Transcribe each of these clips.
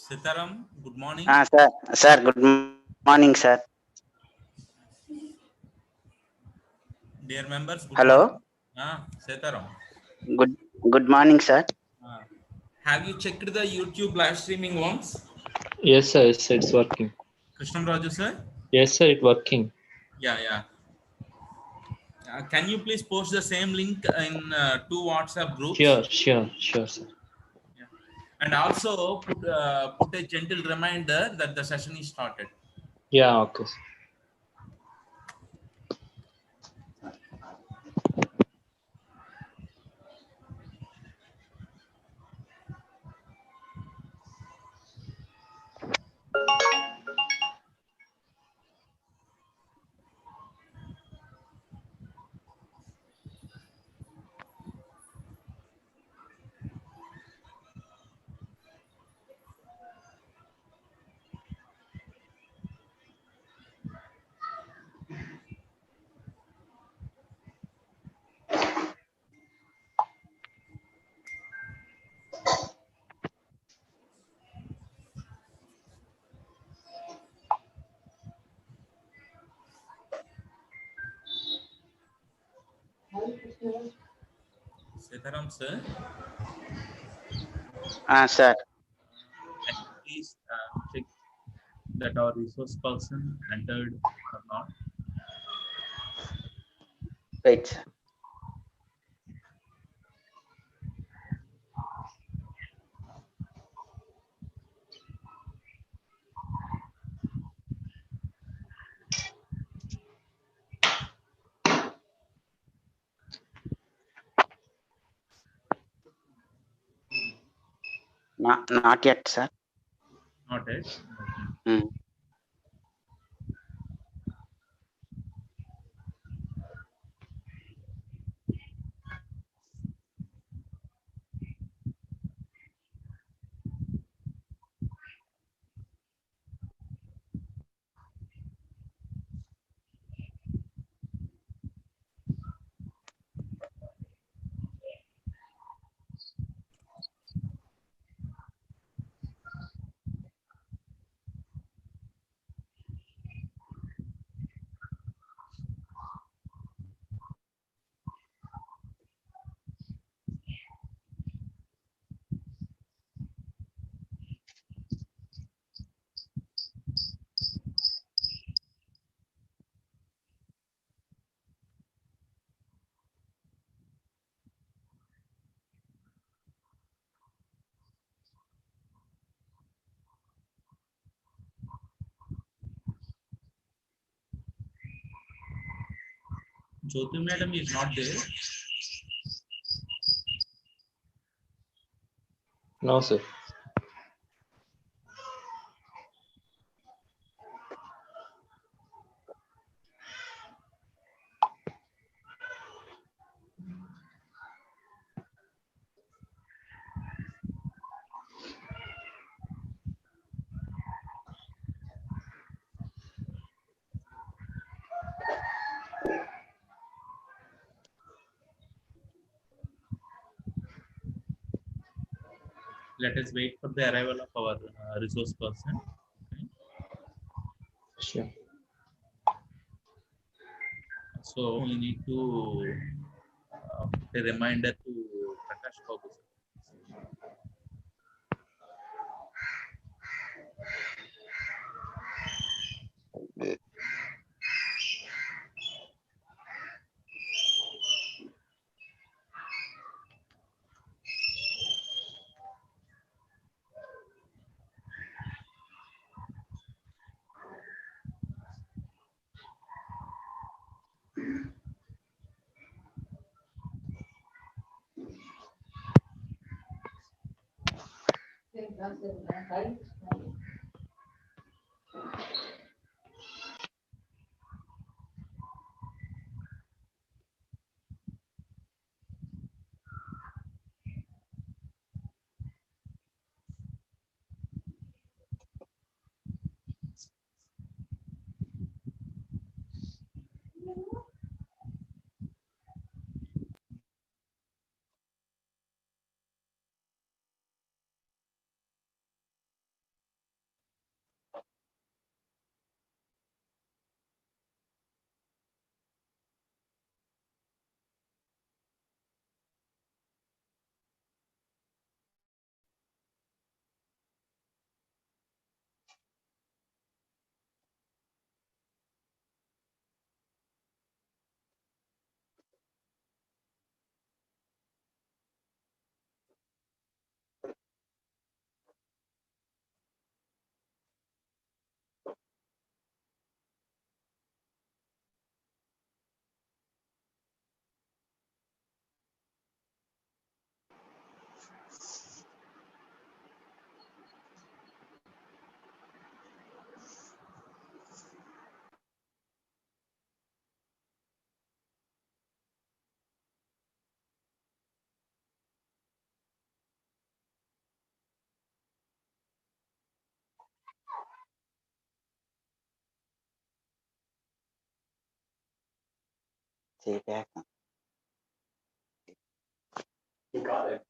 Sitaram, good morning. Sir, good morning, sir. Dear members, good Hello. morning. Sitaram. Good morning, sir. Have you checked the YouTube live streaming once? Yes, sir. Yes, sir, it's working. Krishnam Raju, sir? Yes, sir, it's working. Yeah. Can you please post the same link in two WhatsApp groups? Sure, sir. Yeah. And also put a gentle reminder that the session is started. Yeah, okay. Sitaram, sir? Sir. Please check that our resource person entered or not. Wait, sir. Not yet, sir. Not yet. Hmm. Jyoti madam is not there. No, sir. Let us wait for the arrival of our resource person. Okay. Sure. So we need to put a reminder to Prakash Babu. See back. You got it.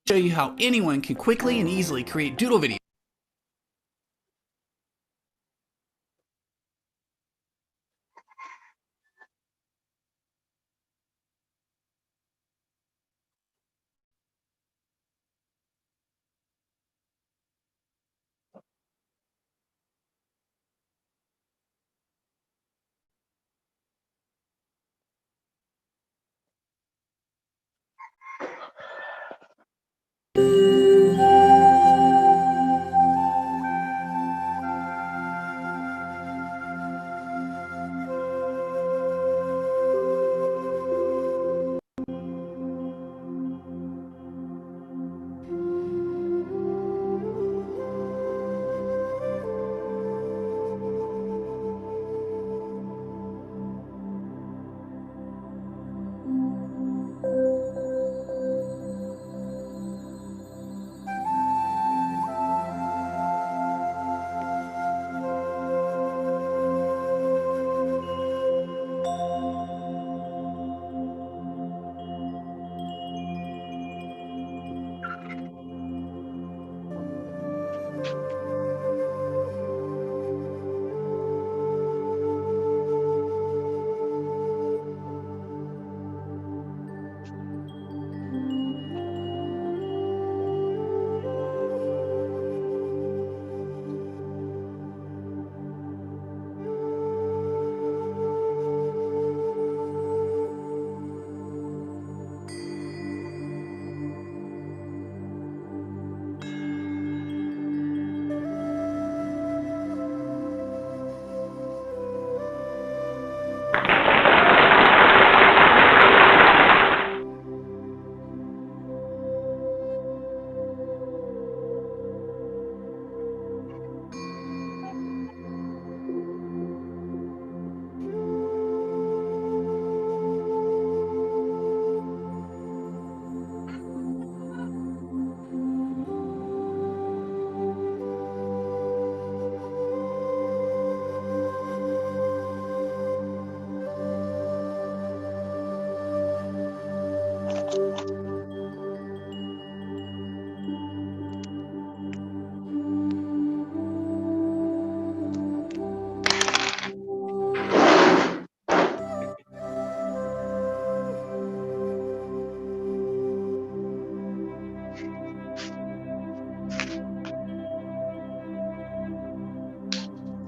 Show you how anyone can quickly and easily create doodle videos.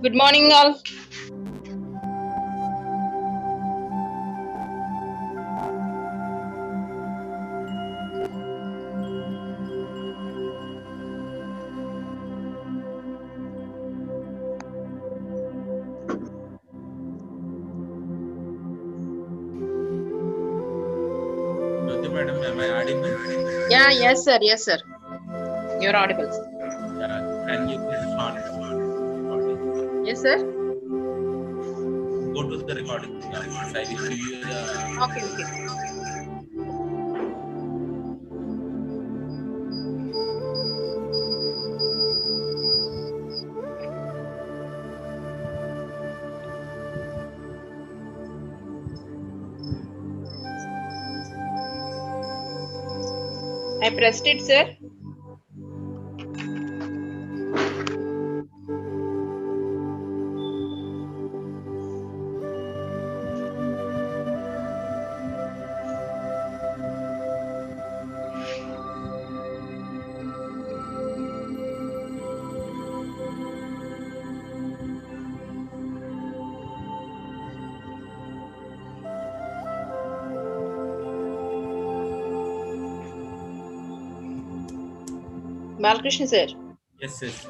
Good morning, all. Jyoti madam, am I audible? Yeah, yes, sir. Yes, sir. You're audible. Can you please start recording? Yes, sir. Go to the recording. Once I will give you the. Okay, okay. I pressed it, sir. Balkrishna, sir. Yes, yes.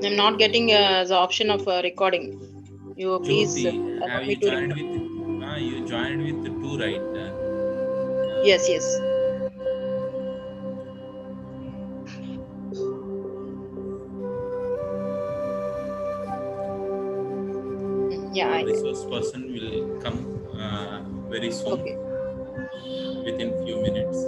I'm not getting the option of recording. You please Jyoti, allow have me you to joined record. with? You joined with the two, right? Yes, yes. Yeah, Our I resource person will come very soon, okay. within few minutes.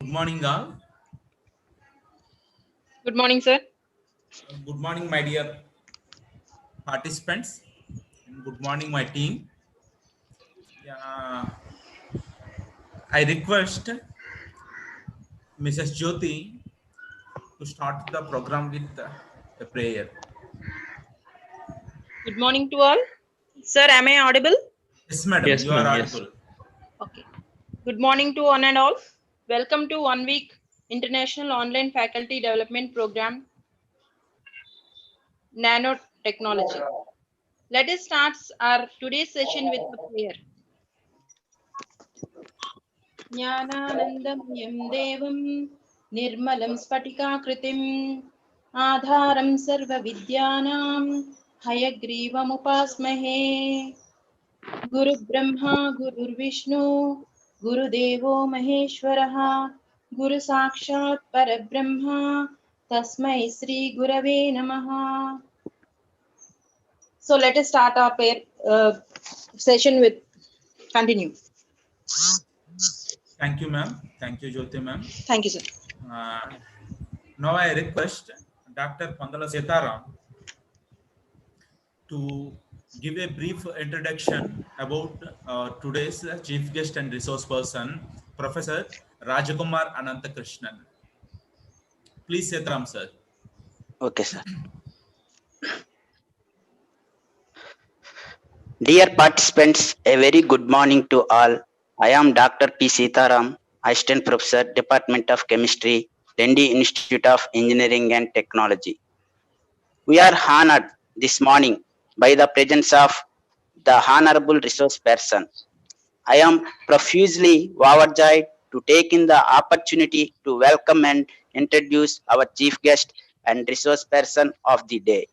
Good morning, all. Good morning, sir. Good morning, my dear participants. And good morning, my team. Yeah, I request Mrs. Jyoti to start the program with a prayer. Good morning to all. Sir, am I audible? Yes, madam, Yes, you are ma'am, yes. audible. Okay. Good morning to one and all. Welcome to 1 week International Online Faculty Development Program, Nanotechnology. Let us start our today's session with a prayer. Jnananandamyam devam nirmalam spatikakritim adharam sarva vidyanam hayagrivam upasmahe. Guru Brahma Guru Vishnu Guru Devo Maheshwaraha Guru Sakshat Parabrahma Tasmai Sri Gurave Namaha. So let us start our session with continue. Thank you, ma'am. Thank you, Jyoti, ma'am. Thank you, sir. Now I request Dr. Pandala Setaram to give a brief introduction about today's chief guest and resource person, Professor Rajakumar Anantakrishnan. Please, Setaram, sir. Okay, sir. Dear participants, a very good morning to all. I am Dr. P. Sitaram, Assistant Professor, Department of Chemistry, Dendi Institute of Engineering and Technology. We are honored this morning by the presence of the Honorable Resource Person. I am profusely overjoyed to take in the opportunity to welcome and introduce our chief guest and resource person of the day.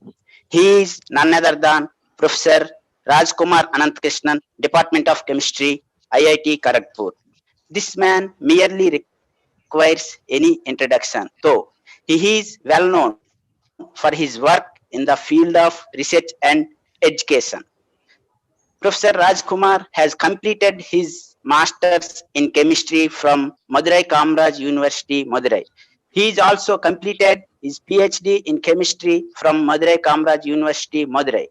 He is none other than Professor Rajkumar Anantkrishnan, Department of Chemistry, IIT Kharagpur. This man merely requires any introduction, though he is well known for his work in the field of research and education. Professor Rajkumar has completed his master's in chemistry from Madurai Kamraj University, Madurai. He has also completed his PhD in chemistry from Madurai Kamraj University, Madurai.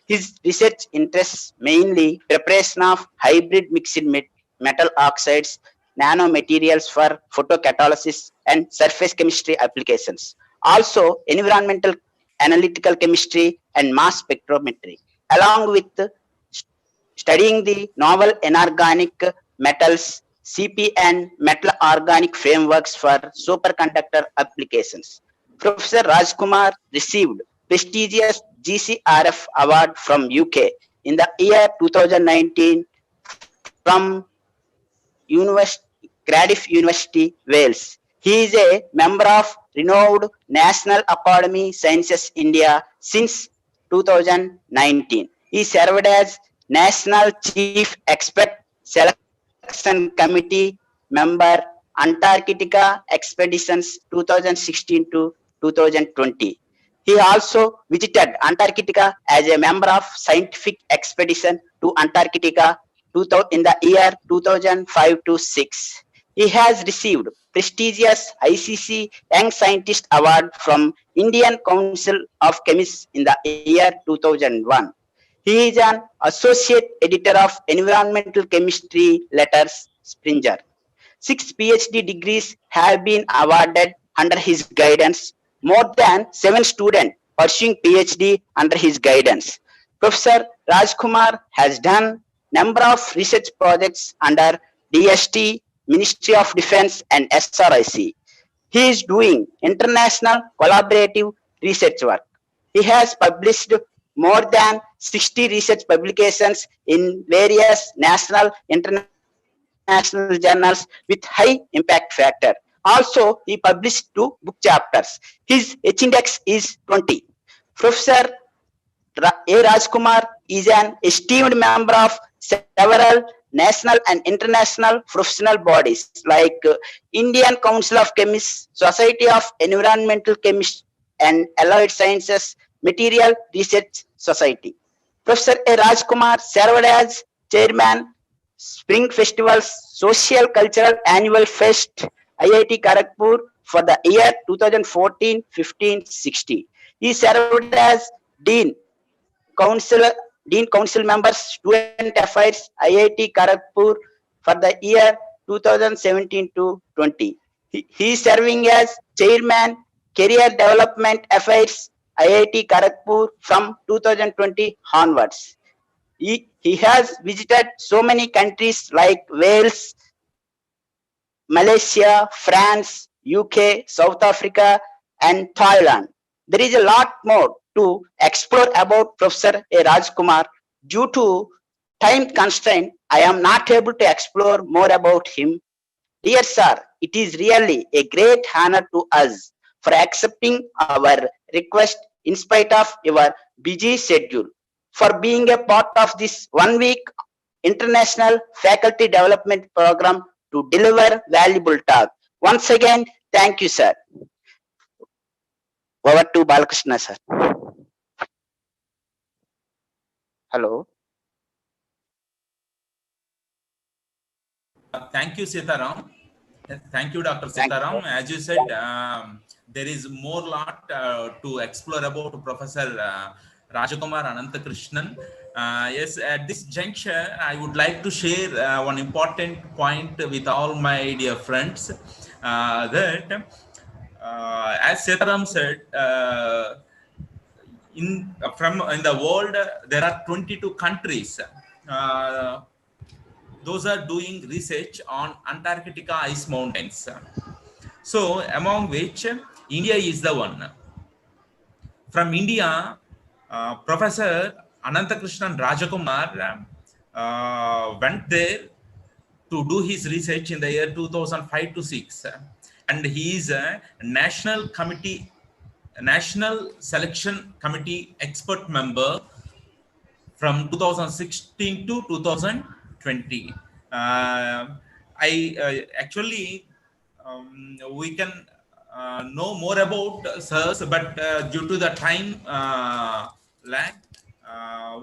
His research interests mainly preparation of hybrid mixed metal oxides, nanomaterials for photocatalysis and surface chemistry applications. Also, environmental analytical chemistry and mass spectrometry, along with studying the novel inorganic metals, CP and metal organic frameworks for superconductor applications. Professor Rajkumar received prestigious GCRF award from UK in the year 2019 from Cardiff University, Wales. He is a member of renowned National Academy Sciences India since 2019. He served as National Chief Expert Selection Committee member Antarctica Expeditions 2016 to 2020. He also visited Antarctica as a member of scientific expedition to Antarctica in the year 2005 to 6. He has received prestigious ICC Young Scientist Award from Indian Council of Chemists in the year 2001. He is an associate editor of Environmental Chemistry Letters Springer. 6 PhD degrees have been awarded under his guidance, more than 7 students pursuing PhD under his guidance. Professor Rajkumar has done number of research projects under DST, Ministry of Defense and SRIC. He is doing international collaborative research work. He has published more than 60 research publications in various national, international journals with high impact factor. Also, he published 2 book chapters. His H-index is 20. Professor A. Rajkumar is an esteemed member of several national and international professional bodies like Indian Council of Chemists, Society of Environmental Chemists and Allied Sciences, Material Research Society. Professor A. Rajkumar served as chairman Spring Festival's Social Cultural Annual Fest, IIT Kharagpur for the year 2014-15-16. He served as Dean Council Members Student Affairs IIT Kharagpur for the year 2017 to 20. He is serving as Chairman Career Development Affairs IIT Kharagpur from 2020 onwards. He has visited so many countries like Wales, Malaysia, France, UK, South Africa, and Thailand. There is a lot more to explore about Professor A. Rajkumar. Due to time constraint, I am not able to explore more about him. Dear sir, it is really a great honor to us for accepting our request in spite of your busy schedule, for being a part of this 1 week international faculty development program to deliver valuable talk. Once again, thank you, sir. Over to Balakrishna, sir. Hello. Thank you, Sitaram. Thank you, Dr. Thank you. Sitaram. As you said, there is more lot to explore about Professor Rajakumar Ananthakrishnan. Yes, at this juncture, I would like to share one important point with all my dear friends that, as Sitaram said, in the world, there are 22 countries. Those are doing research on Antarctica ice mountains. So, among which India is the one. From India, Professor Anantakrishnan Rajakumar went there to do his research in the year 2005 to 6, and he is a national selection committee expert member from 2016 to 2020. I actually we can know more about sirs, but due to the time lag,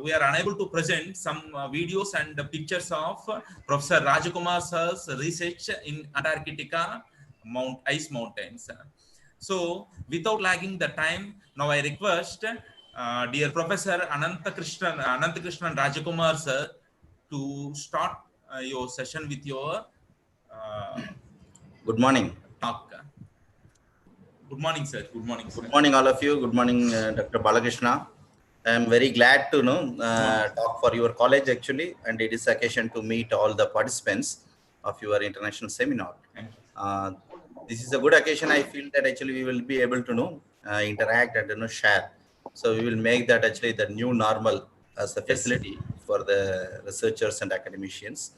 we are unable to present some videos and pictures of Professor Rajakumar sir's research in Antarctica ice mountains. So, without lagging the time, now I request dear Professor Anantakrishnan Rajakumar sir to start your session with your Good morning. talk. Good morning, sir. Good morning, sir. Good morning, all of you. Good morning, Dr. Balakrishna. I am very glad to talk for your college actually, and it is occasion to meet all the participants of your international seminar. Thank you. This is a good occasion. I feel that actually we will be able to interact and share. So we will make that actually the new normal as a facility for the researchers and academicians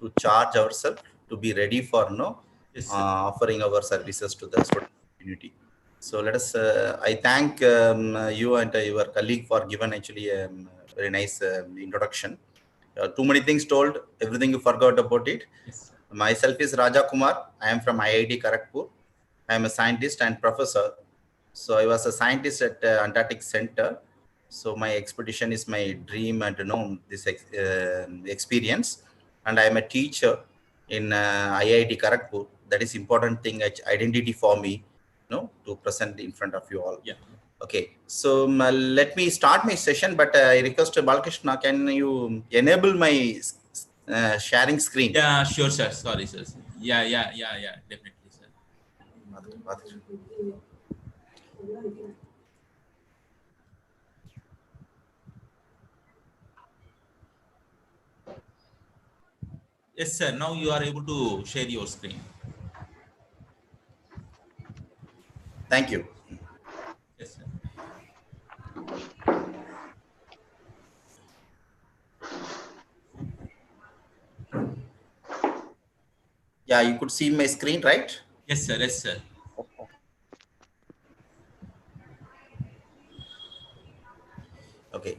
to charge ourselves to be ready for offering our services to the student community. So let us. I thank you and your colleague for given actually a very nice introduction. Too many things told. Everything you forgot about it. Yes. Myself is Raja Kumar. I am from IIT Kharagpur. I am a scientist and professor. So I was a scientist at Antarctic Center. So my expedition is my dream and this experience. And I am a teacher in IIT Kharagpur. That is important thing, identity for me, to present in front of you all. Yeah. Okay, so let me start my session, but I request Balakrishna, can you enable my sharing screen? Yeah, sure, sir. Sorry, sir. Yeah, definitely, sir. Yes, sir. Now you are able to share your screen. Thank you. Yes, sir. Yeah, you could see my screen, right? Yes, sir. Yes, sir. Okay.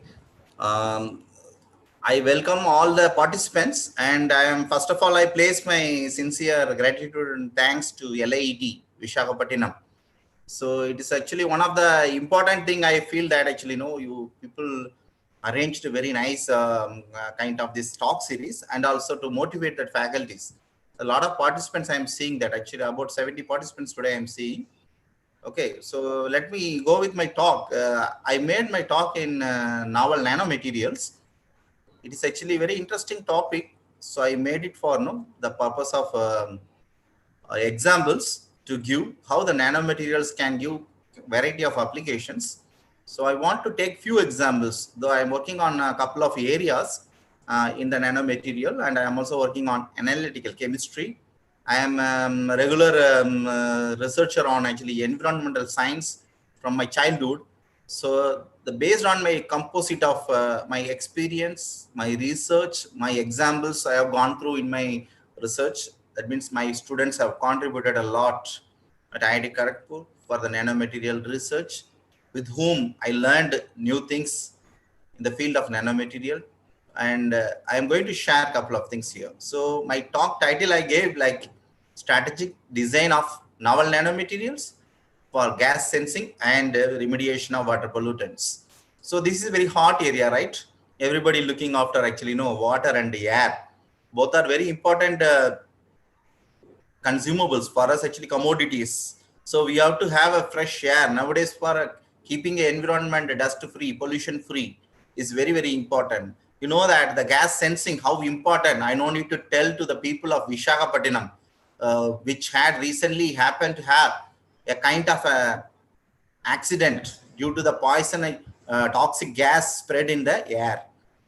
I welcome all the participants, and I am first of all I place my sincere gratitude and thanks to LIET Visakhapatnam. So it is actually one of the important thing I feel that actually you people arranged a very nice kind of this talk series, and also to motivate the faculties. A lot of participants I am seeing that actually about 70 participants today I am seeing. Okay, so let me go with my talk. I made my talk in novel nanomaterials. It is actually a very interesting topic. So I made it for the purpose of examples to give how the nanomaterials can give variety of applications. So I want to take few examples, though I'm working on a couple of areas in the nanomaterial, and I am also working on analytical chemistry. I am a regular researcher on actually environmental science from my childhood. So based on my composite of my experience, my research, my examples I have gone through in my research, that means my students have contributed a lot at IIT Kharagpur for the nanomaterial research, with whom I learned new things in the field of nanomaterial. And I am going to share a couple of things here. So my talk title I gave like strategic design of novel nanomaterials for gas sensing and remediation of water pollutants. So this is a very hot area, right? Everybody looking after actually water and the air. Both are very important consumables for us, actually commodities. So we have to have a fresh air nowadays for keeping the environment dust free, pollution free is very, very important. You know that the gas sensing, how important, I no need to tell to the people of Visakhapatnam, which had recently happened to have a kind of a accident due to the toxic gas spread in the air.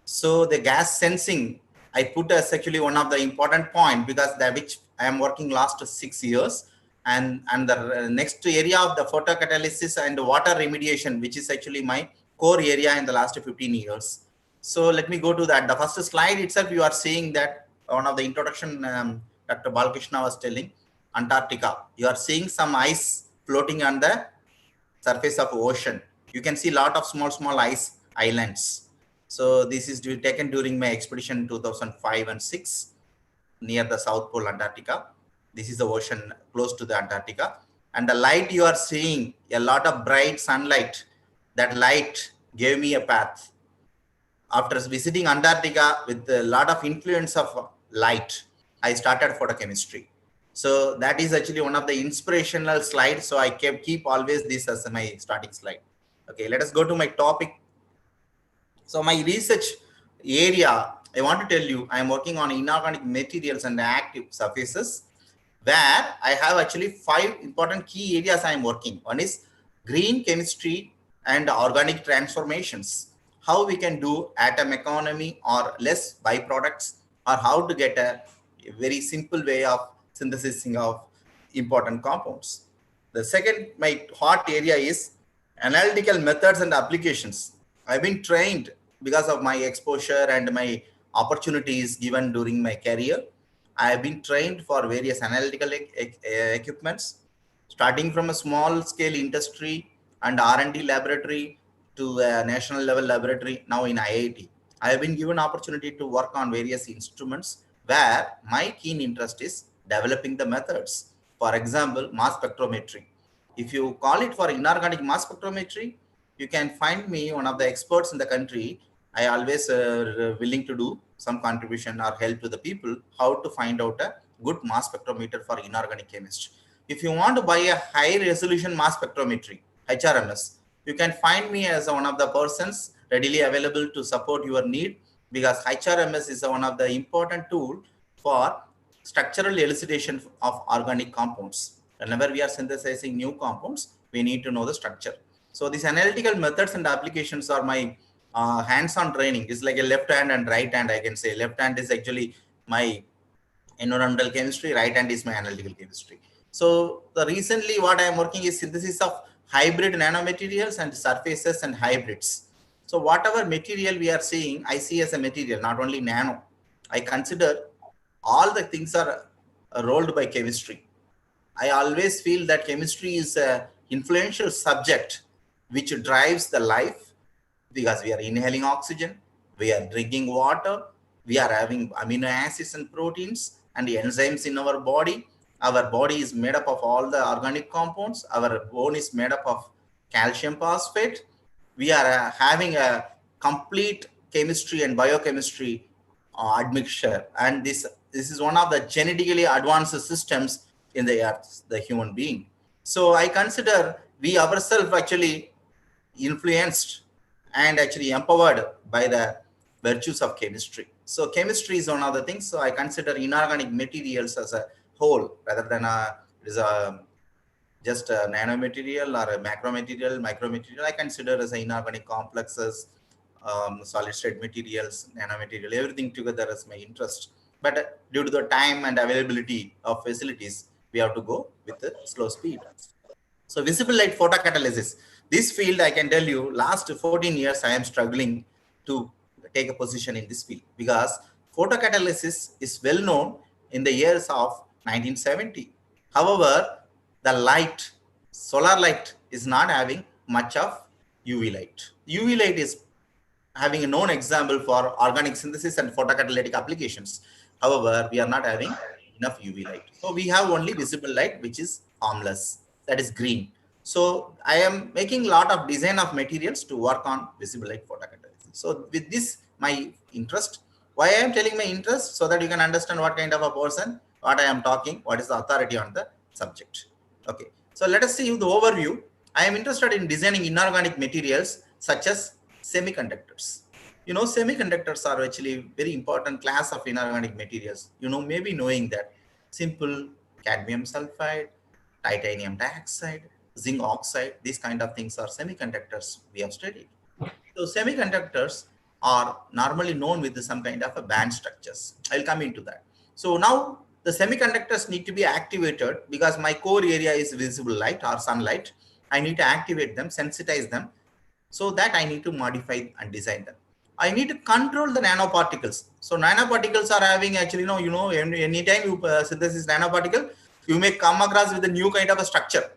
So the gas sensing, I put as actually one of the important point because that which I am working last 6 years, and the next area of the photocatalysis and water remediation, which is actually my core area in the last 15 years. So let me go to that. The first slide itself, you are seeing that one of the introduction Dr. Balkrishna was telling, Antarctica. You are seeing some ice floating on the surface of ocean. You can see a lot of small ice islands. So this is taken during my expedition in 2005 and 6 near the South Pole, Antarctica. This is the ocean close to the Antarctica. And the light you are seeing, a lot of bright sunlight, that light gave me a path. After visiting Antarctica with a lot of influence of light, I started photochemistry. So that is actually one of the inspirational slides. So I keep always this as my starting slide. Okay, let us go to my topic. So my research area, I want to tell you, I am working on inorganic materials and active surfaces, where I have actually 5 important key areas I am working. One is green chemistry and organic transformations. How we can do atom economy or less byproducts, or how to get a very simple way of synthesizing of important compounds. The second, my hot area is analytical methods and applications. I've been trained because of my exposure and my opportunities given during my career. I have been trained for various analytical equipments, starting from a small scale industry and R&D laboratory to a national level laboratory, now in IIT. I have been given opportunity to work on various instruments where my keen interest is developing the methods. For example, mass spectrometry. If you call it for inorganic mass spectrometry, you can find me one of the experts in the country. I always willing to do some contribution or help to the people how to find out a good mass spectrometer for inorganic chemistry. If you want to buy a high resolution mass spectrometry, HRMS, you can find me as one of the persons readily available to support your need, because HRMS is one of the important tool for structural elucidation of organic compounds. Whenever we are synthesizing new compounds, we need to know the structure. So these analytical methods and applications are my hands-on training. Is like a left hand and right hand. I can say left hand is actually my environmental chemistry, right hand is my analytical chemistry. So the recently what I am working is synthesis of hybrid nanomaterials and surfaces and hybrids. So whatever material we are seeing, I see as a material, not only nano. I consider all the things are rolled by chemistry. I always feel that chemistry is an influential subject which drives the life, because we are inhaling oxygen, we are drinking water, we are having amino acids and proteins and the enzymes in our body. Our body is made up of all the organic compounds. Our bone is made up of calcium phosphate. We are having a complete chemistry and biochemistry admixture. And this is one of the genetically advanced systems in the earth, the human being. So I consider we ourselves actually influenced and actually empowered by the virtues of chemistry. So chemistry is one of the things. So I consider inorganic materials as a whole rather than just a nanomaterial or a macromaterial, micromaterial. I consider as inorganic complexes, solid state materials, nanomaterial, everything together as my interest. But due to the time and availability of facilities, we have to go with the slow speed. So visible light photocatalysis. This field, I can tell you, last 14 years, I am struggling to take a position in this field, because photocatalysis is well known in the years of 1970. However, the light, solar light, is not having much of UV light. UV light is having a known example for organic synthesis and photocatalytic applications. However, we are not having enough UV light. So we have only visible light, which is harmless, that is green. So I am making a lot of design of materials to work on visible light photocatalysis. So with this, my interest, why I am telling my interest, so that you can understand what kind of a person, what I am talking, what is the authority on the subject. Okay. So let us see the overview. I am interested in designing inorganic materials such as semiconductors. You know, semiconductors are actually very important class of inorganic materials. You know, maybe knowing that simple cadmium sulfide, titanium dioxide, zinc oxide, these kind of things are semiconductors we have studied. So semiconductors are normally known with some kind of a band structures. I'll come into that. So now the semiconductors need to be activated because my core area is visible light or sunlight. I need to activate them, sensitize them. So that I need to modify and design them. I need to control the nanoparticles. So nanoparticles are having actually, anytime you synthesis nanoparticle, you may come across with a new kind of a structure,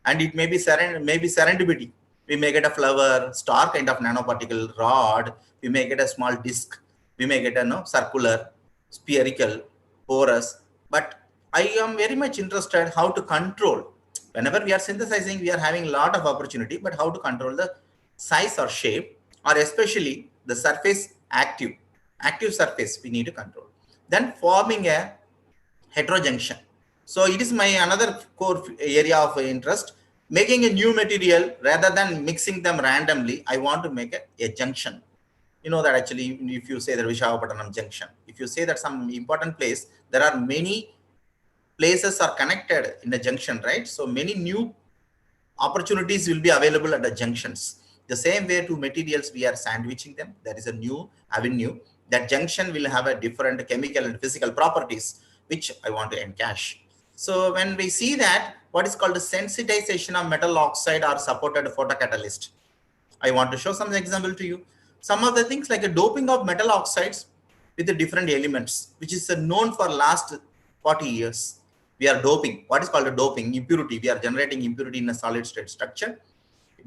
and it may be serendipity. We may get a flower, star kind of nanoparticle rod. We may get a small disc. We may get a circular, spherical, porous. But I am very much interested how to control. Whenever we are synthesizing, we are having a lot of opportunity, but how to control the size or shape, or especially the surface active surface we need to control. Then forming a heterojunction. So it is my another core area of interest. Making a new material rather than mixing them randomly, I want to make a junction. You know that actually, if you say that Vishakhapatnam junction, if you say that some important place, there are many places are connected in a junction, right? So many new opportunities will be available at the junctions. The same way to materials, we are sandwiching them. There is a new avenue. That junction will have a different chemical and physical properties, which I want to encash. So when we see that, what is called the sensitization of metal oxide or supported photocatalyst, I want to show some example to you. Some of the things like a doping of metal oxides with the different elements, which is known for last 40 years. We are doping. What is called a doping? Impurity. We are generating impurity in a solid state structure.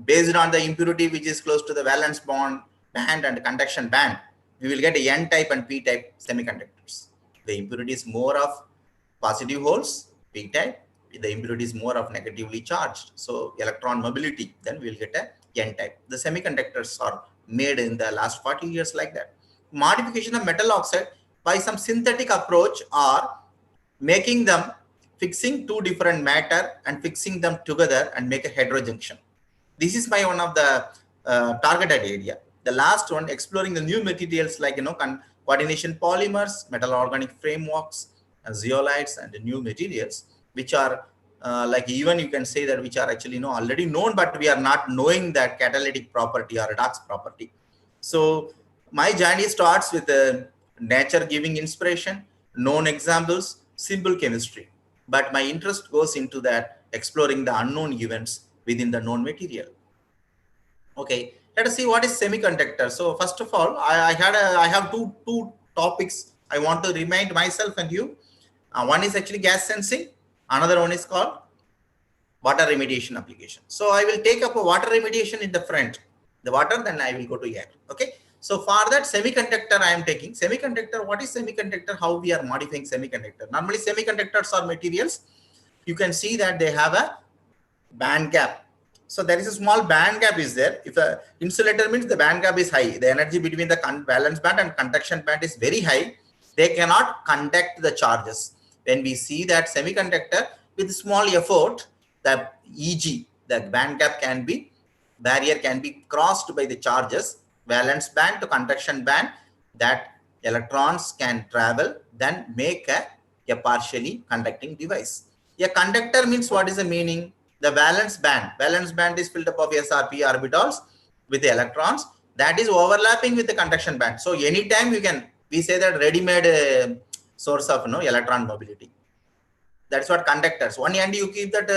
Based on the impurity which is close to the valence band and conduction band, we will get a N-type and P-type semiconductors. The impurity is more of positive holes, P-type. The impurity is more of negatively charged. So electron mobility, then we will get a N-type. The semiconductors are made in the last 40 years like that. Modification of metal oxide by some synthetic approach or making them, fixing two different matter and fixing them together and make a heterojunction. This is my one of the targeted area. The last one, exploring the new materials like, coordination polymers, metal organic frameworks, zeolites, and the new materials, which are like even you can say that which are actually already known, but we are not knowing that catalytic property or redox property. So my journey starts with nature giving inspiration, known examples, simple chemistry. But my interest goes into that exploring the unknown events within the known material. Okay, let us see what is semiconductor. So first of all, I have two topics I want to remind myself and you. One is actually gas sensing. Another one is called water remediation application. So I will take up a water remediation in the front, the water, then I will go to air. Okay. So for that semiconductor, I am taking semiconductor. What is semiconductor? How we are modifying semiconductor? Normally semiconductors are materials. You can see that they have a band gap. So there is a small band gap is there. If a insulator means the band gap is high, the energy between the valence band and conduction band is very high. They cannot conduct the charges. When we see that semiconductor with small effort, the EG, the band gap barrier can be crossed by the charges, valence band to conduction band, that electrons can travel, then make a partially conducting device. A conductor means what is the meaning? The valence band is filled up of SRP orbitals with the electrons that is overlapping with the conduction band. So anytime we say that ready-made source of electron mobility. That's what conductors. One end you keep that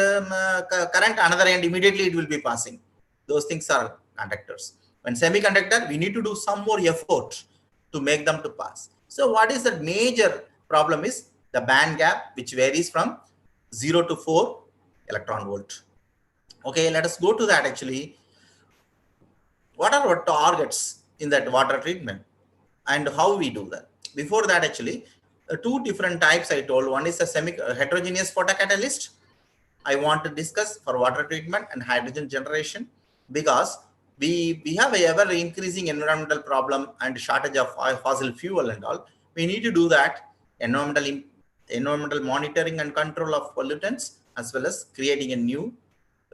current, another end immediately it will be passing. Those things are conductors. When semiconductor, we need to do some more effort to make them to pass. So what is the major problem is the band gap, which varies from 0 to 4 electron volt. Okay, let us go to that actually. What are our targets in that water treatment and how we do that? Before that actually, two different types I told. One is a heterogeneous photocatalyst. I want to discuss for water treatment and hydrogen generation, because we have a ever increasing environmental problem and shortage of fossil fuel and all. We need to do that environmental monitoring and control of pollutants, as well as creating a new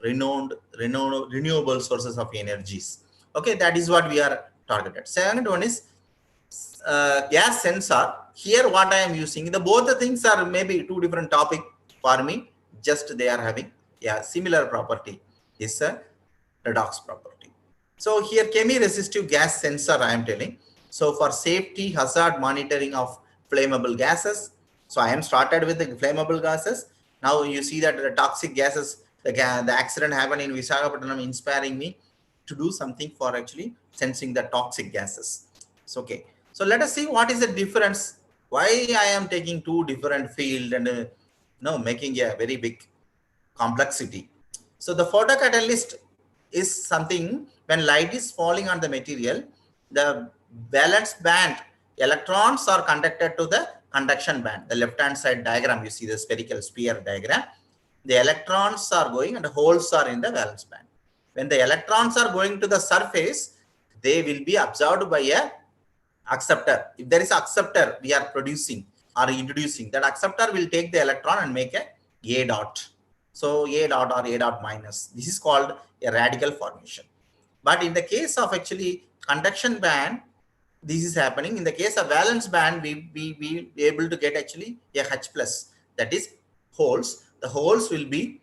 renewable sources of energies. Okay, that is what we are targeted. Second one is gas sensor. Here what I am using, both the things are maybe two different topic for me, just they are having similar property, is a redox property. So here chemi-resistive gas sensor I am telling. So for safety hazard monitoring of flammable gases. So I am started with the flammable gases. Now you see that the toxic gases, the accident happened in Visakhapatnam, inspiring me to do something for actually sensing the toxic gases. So okay. So let us see what is the difference. Why I am taking two different field and making a very big complexity. So the photocatalyst is something when light is falling on the material, the valence band electrons are conducted to the conduction band. The left hand side diagram, you see the spherical sphere diagram. The electrons are going and the holes are in the valence band. When the electrons are going to the surface, they will be absorbed by a acceptor. If there is acceptor we are producing or introducing, that acceptor will take the electron and make a dot. So A dot or A dot minus. This is called a radical formation. But in the case of actually conduction band, this is happening. In the case of valence band, we be able to get actually a H plus, that is holes. The holes will be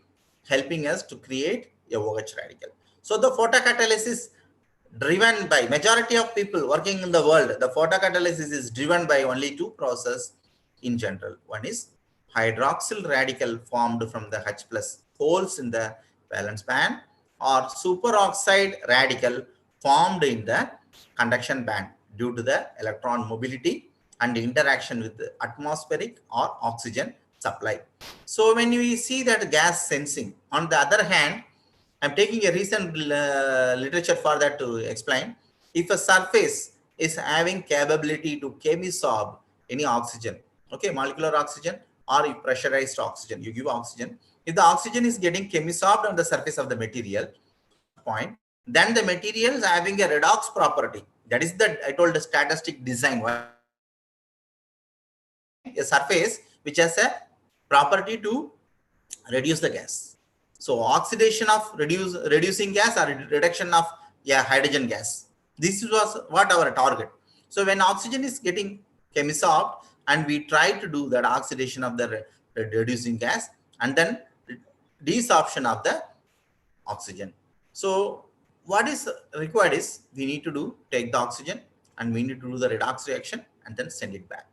helping us to create a OH radical. So the photocatalysis driven by majority of people working in the world, the photocatalysis is driven by only two processes in general. One is hydroxyl radical formed from the H plus holes in the valence band, or superoxide radical formed in the conduction band due to the electron mobility and interaction with the atmospheric or oxygen supply. So when we see that gas sensing, on the other hand, I'm taking a recent literature for that to explain. If a surface is having capability to chemisorb any oxygen, okay, molecular oxygen or pressurized oxygen, you give oxygen. If the oxygen is getting chemisorbed on the surface of the material, first point, then the material is having a redox property. That is the, I told, the statistic design. A surface which has a property to reduce the gas. So oxidation of reducing gas or reduction of hydrogen gas. This was what our target. So when oxygen is getting chemisorbed and we try to do that oxidation of the reducing gas and then desorption of the oxygen. So what is required is we need to take the oxygen and we need to do the redox reaction and then send it back.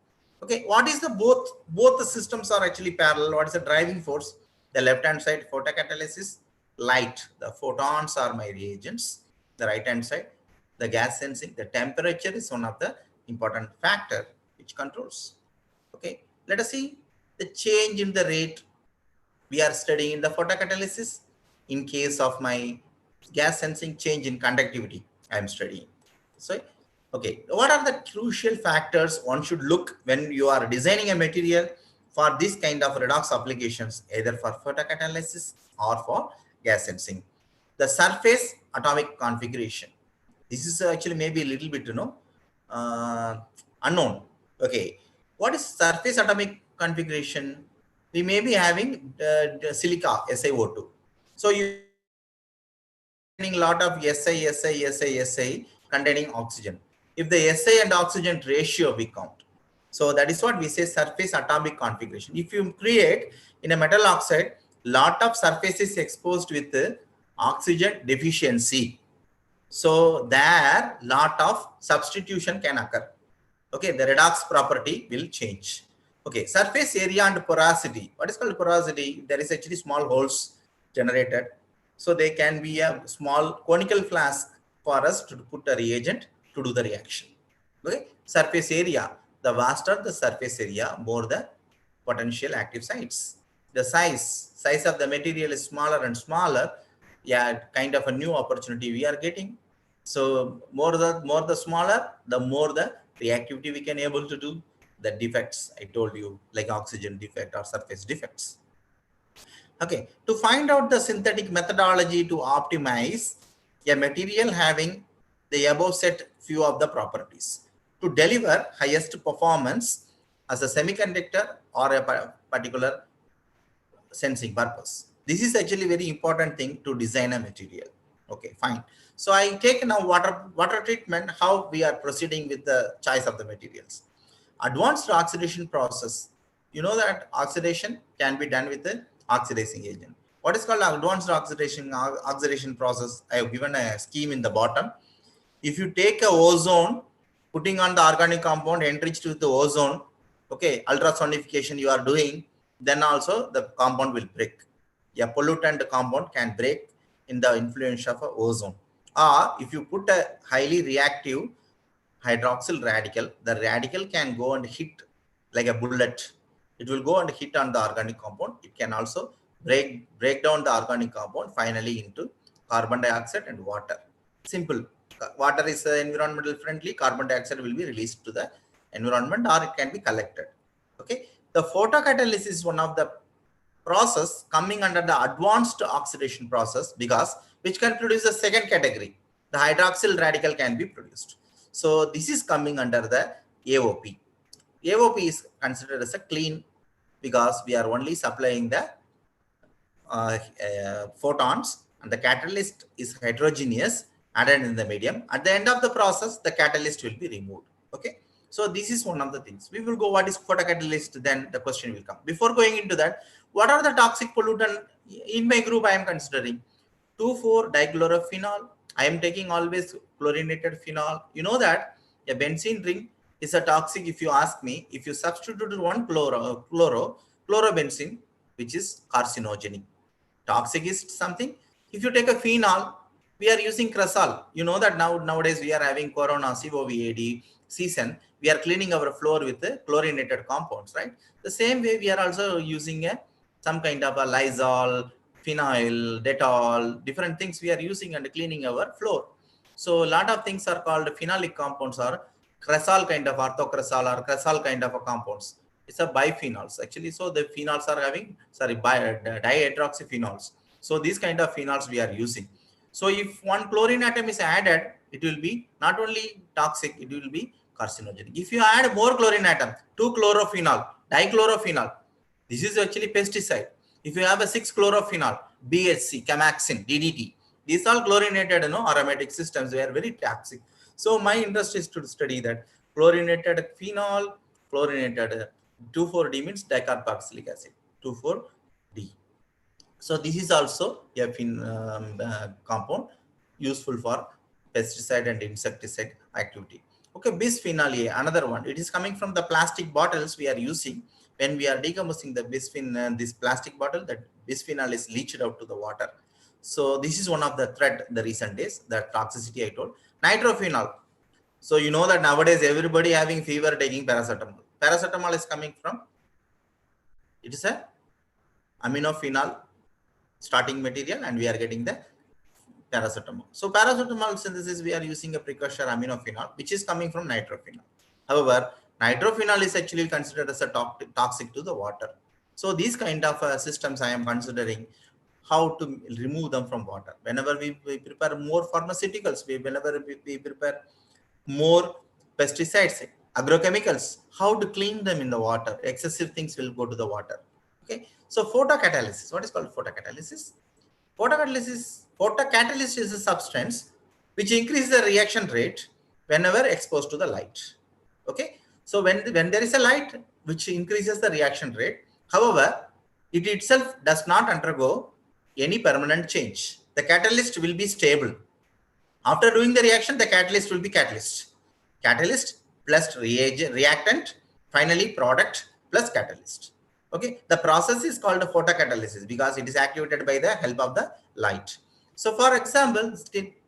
Okay, what is the both the systems are actually parallel. What is the driving force? The left hand side photocatalysis, light, the photons are my reagents. The right hand side, the gas sensing, the temperature is one of the important factor which controls. Okay, let us see the change in the rate we are studying in the photocatalysis. In case of my gas sensing, change in conductivity I am studying. So okay, what are the crucial factors one should look when you are designing a material for this kind of redox applications, either for photocatalysis or for gas sensing? The surface atomic configuration. This is actually maybe a little bit, unknown. Okay, what is surface atomic configuration? We may be having silica, SiO2. So you containing lot of Si containing oxygen. If the Si and oxygen ratio we count, so that is what we say surface atomic configuration. If you create in a metal oxide, lot of surfaces exposed with oxygen deficiency, so there lot of substitution can occur. Okay, the redox property will change. Okay, surface area and porosity. What is called porosity? There is actually small holes generated. So they can be a small conical flask for us to put a reagent to do the reaction. Okay, surface area. The vaster the surface area, more the potential active sites. The size of the material is smaller and smaller. Yeah, kind of a new opportunity we are getting. So more the smaller, the more the reactivity we can able to do. The defects I told you, like oxygen defect or surface defects. Okay, to find out the synthetic methodology to optimize a material having the above set few of the properties to deliver highest performance as a semiconductor or a particular sensing purpose. This is actually very important thing to design a material. Okay, fine. So I take now water treatment, how we are proceeding with the choice of the materials. Advanced oxidation process. You know that oxidation can be done with the oxidizing agent. What is called advanced oxidation process? I have given a scheme in the bottom. If you take a ozone, putting on the organic compound enriched with the ozone, okay, ultrasonification you are doing, then also the compound will break. A pollutant compound can break in the influence of ozone. Or if you put a highly reactive hydroxyl radical, the radical can go and hit like a bullet. It will go and hit on the organic compound. It can also break down the organic compound finally into carbon dioxide and water. Simple. Water is environmental friendly. Carbon dioxide will be released to the environment, or it can be collected. Okay. The photocatalysis is one of the process coming under the advanced oxidation process, because which can produce the second category. The hydroxyl radical can be produced. So this is coming under the AOP. AOP is considered as a clean, because we are only supplying the photons, and the catalyst is heterogeneous added in the medium. At the end of the process, the catalyst will be removed. Okay. So this is one of the things. We will go what is photocatalyst, then the question will come. Before going into that, what are the toxic pollutant in my group I am considering? 2,4-dichlorophenol. I am taking always chlorinated phenol. You know that a benzene ring is a toxic. If you ask me, if you substitute one chlorobenzene, which is carcinogenic. Toxic is something. If you take a phenol, we are using cresol. You know that nowadays we are having corona, COVID season. We are cleaning our floor with the chlorinated compounds, right? The same way we are also using some kind of a Lysol, phenyl, Dettol, different things we are using and cleaning our floor. So a lot of things are called phenolic compounds, or cresol kind of orthocresol or cresol kind of a compounds. It's a biphenols actually. So the phenols are having, dihydroxyphenols. So these kind of phenols we are using. So if one chlorine atom is added, it will be not only toxic, it will be carcinogenic. If you add more chlorine atom, 2-chlorophenol, dichlorophenol, this is actually pesticide. If you have a 6-chlorophenol, BHC, chemaxin, DDT, these all chlorinated aromatic systems, they are very toxic. So my interest is to study that chlorinated phenol, chlorinated 2,4-D means dicarboxylic acid, 2,4-D. So this is also a compound useful for pesticide and insecticide activity. Okay, bisphenol A, another one. It is coming from the plastic bottles we are using. When we are decomposing the bisphenol, this plastic bottle, that bisphenol is leached out to the water. So this is one of the threat the recent days, the toxicity I told. Nitrophenol. So you know that nowadays everybody having fever taking paracetamol. Paracetamol is coming from, it is a aminophenol starting material, and we are getting the paracetamol. So paracetamol synthesis, we are using a precursor aminophenol, which is coming from nitrophenol. However, nitrophenol is actually considered as a toxic to the water. So these kind of systems I am considering how to remove them from water. Whenever we prepare more pharmaceuticals, whenever we prepare more pesticides, agrochemicals, how to clean them in the water. Excessive things will go to the water. Okay. So photocatalysis, what is called photocatalysis? Photocatalyst is a substance which increases the reaction rate whenever exposed to the light. Okay. So when there is a light which increases the reaction rate, however, it itself does not undergo any permanent change. The catalyst will be stable. After doing the reaction, the catalyst will be catalyst. Catalyst plus reactant, finally product plus catalyst. Okay, the process is called photocatalysis because it is activated by the help of the light. So for example,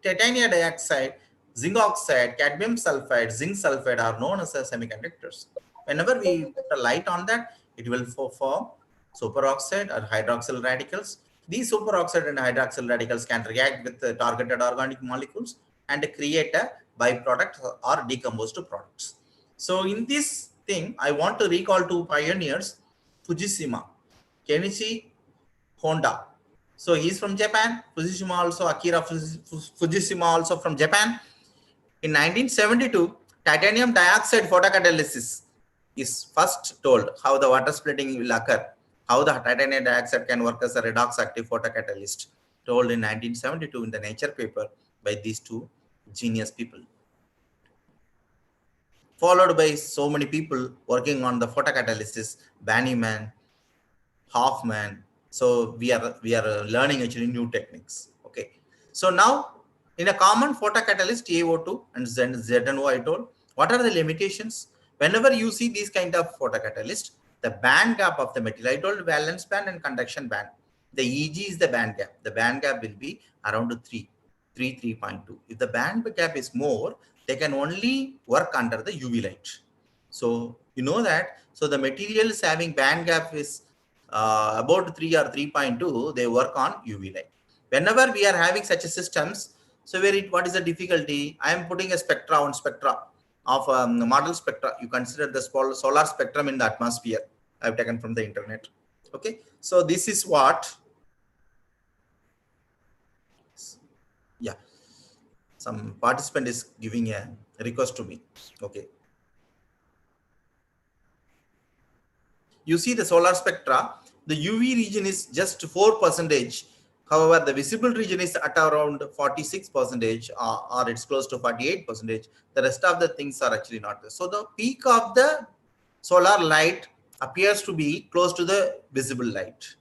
titanium dioxide, zinc oxide, cadmium sulfide, zinc sulfide are known as semiconductors. Whenever we put a light on that, it will form superoxide or hydroxyl radicals. These superoxide and hydroxyl radicals can react with the targeted organic molecules and create a byproduct or decomposed products. So in this thing, I want to recall two pioneers, Fujishima, Kenichi Honda. So he's from Japan. Fujishima also, Akira Fujishima also from Japan. In 1972, titanium dioxide photocatalysis is first told how the water splitting will occur, how the titanium dioxide can work as a redox active photocatalyst, told in 1972 in the Nature paper by these two genius people. Followed by so many people working on the photocatalysis, Bannyman, Hoffman, So we are learning actually new techniques. Okay. So now in a common photocatalyst AO2 and ZNO, I told what are the limitations. Whenever you see these kind of photocatalyst, the band gap of the material, I told valence band and conduction band. The EG is the band gap. The band gap will be around 3.2. If the band gap is more, they can only work under the UV light. So you know that. So the materials having band gap is about 3 or 3.2, they work on UV light. Whenever we are having such a systems, so what is the difficulty? I am putting a spectra of model spectra. You consider the solar spectrum in the atmosphere. I've taken from the internet. Okay, so this is what. Yeah, some participant is giving a request to me. Okay. You see the solar spectra, the UV region is just 4%. However, the visible region is at around 46%, or it's close to 48%. The rest of the things are actually not there. So the peak of the solar light appears to be close to the visible light.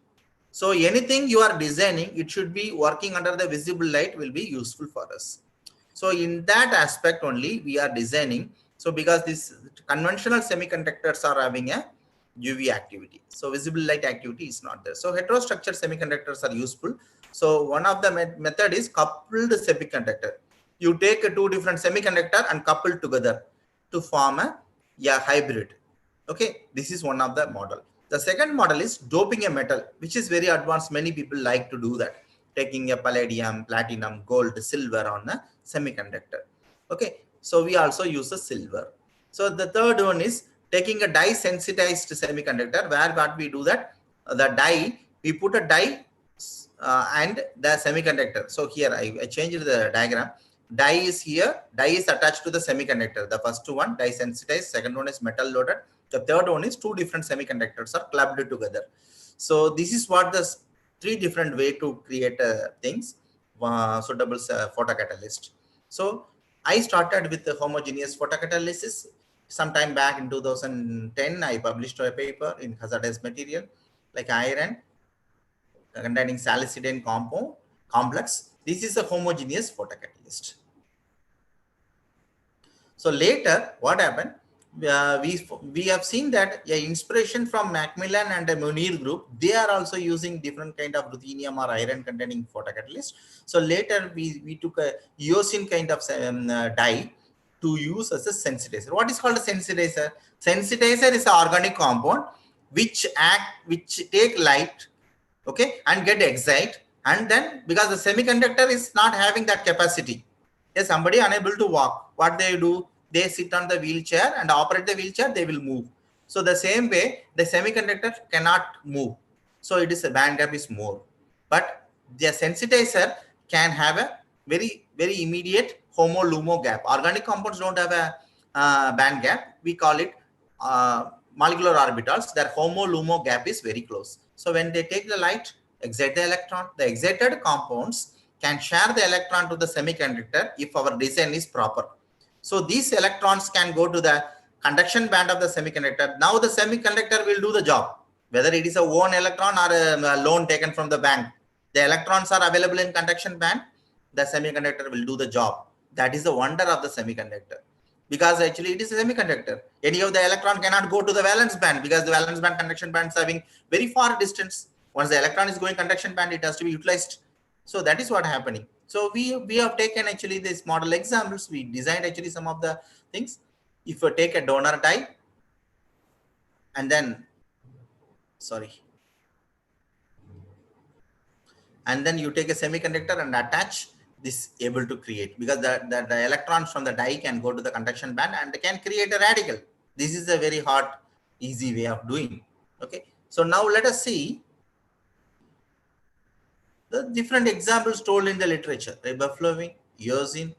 So anything you are designing, it should be working under the visible light will be useful for us. So in that aspect only we are designing. So because these conventional semiconductors are having a UV activity, so visible light activity is not there. So heterostructured semiconductors are useful. So one of the method is coupled semiconductor. You take two different semiconductor and couple together to form a hybrid. Okay, this is one of the model. The second model is doping a metal, which is very advanced. Many people like to do that, taking a palladium, platinum, gold, silver on a semiconductor. Okay, so we also use a silver. So the third one is taking a dye sensitized semiconductor, where what we do that, the dye, we put a dye and the semiconductor. So here I changed the diagram. Dye is here, dye is attached to the semiconductor. The first one, dye sensitized, second one is metal loaded. The third one is two different semiconductors are clubbed together. So this is what the three different way to create things, suitable photocatalyst. So I started with the homogeneous photocatalysis. Sometime back in 2010, I published a paper in hazardous material like iron containing salicylic compound complex. This is a homogeneous photocatalyst. So later, what happened? We have seen that inspiration from Macmillan and the Munir group, they are also using different kind of ruthenium or iron containing photocatalyst. So later we took a eosine kind of dye to use as a sensitizer. What is called a sensitizer? Sensitizer is an organic compound which take light, okay, and get excite, and then because the semiconductor is not having that capacity, if somebody unable to walk, what they do, they sit on the wheelchair and operate the wheelchair, they will move. So the same way the semiconductor cannot move, so it is a band gap is more, but the sensitizer can have a very immediate homo-lumo gap. Organic compounds don't have a band gap. We call it molecular orbitals. Their homo-lumo gap is very close. So when they take the light, excite the electron, the excited compounds can share the electron to the semiconductor if our design is proper. So these electrons can go to the conduction band of the semiconductor. Now the semiconductor will do the job, whether it is a own electron or a loan taken from the bank. The electrons are available in conduction band, the semiconductor will do the job. That is the wonder of the semiconductor, because actually it is a semiconductor. Any of the electron cannot go to the valence band, because the valence band conduction band is having very far distance. Once the electron is going conduction band, it has to be utilized. So that is what happening. So we have taken actually these model examples. We designed actually some of the things. If you take a donor dye and then, and then you take a semiconductor and attach this, able to create, because the electrons from the dye can go to the conduction band and can create a radical. This is a very hard, easy way of doing. Okay. So now let us see the different examples told in the literature. Riboflavin, eosine,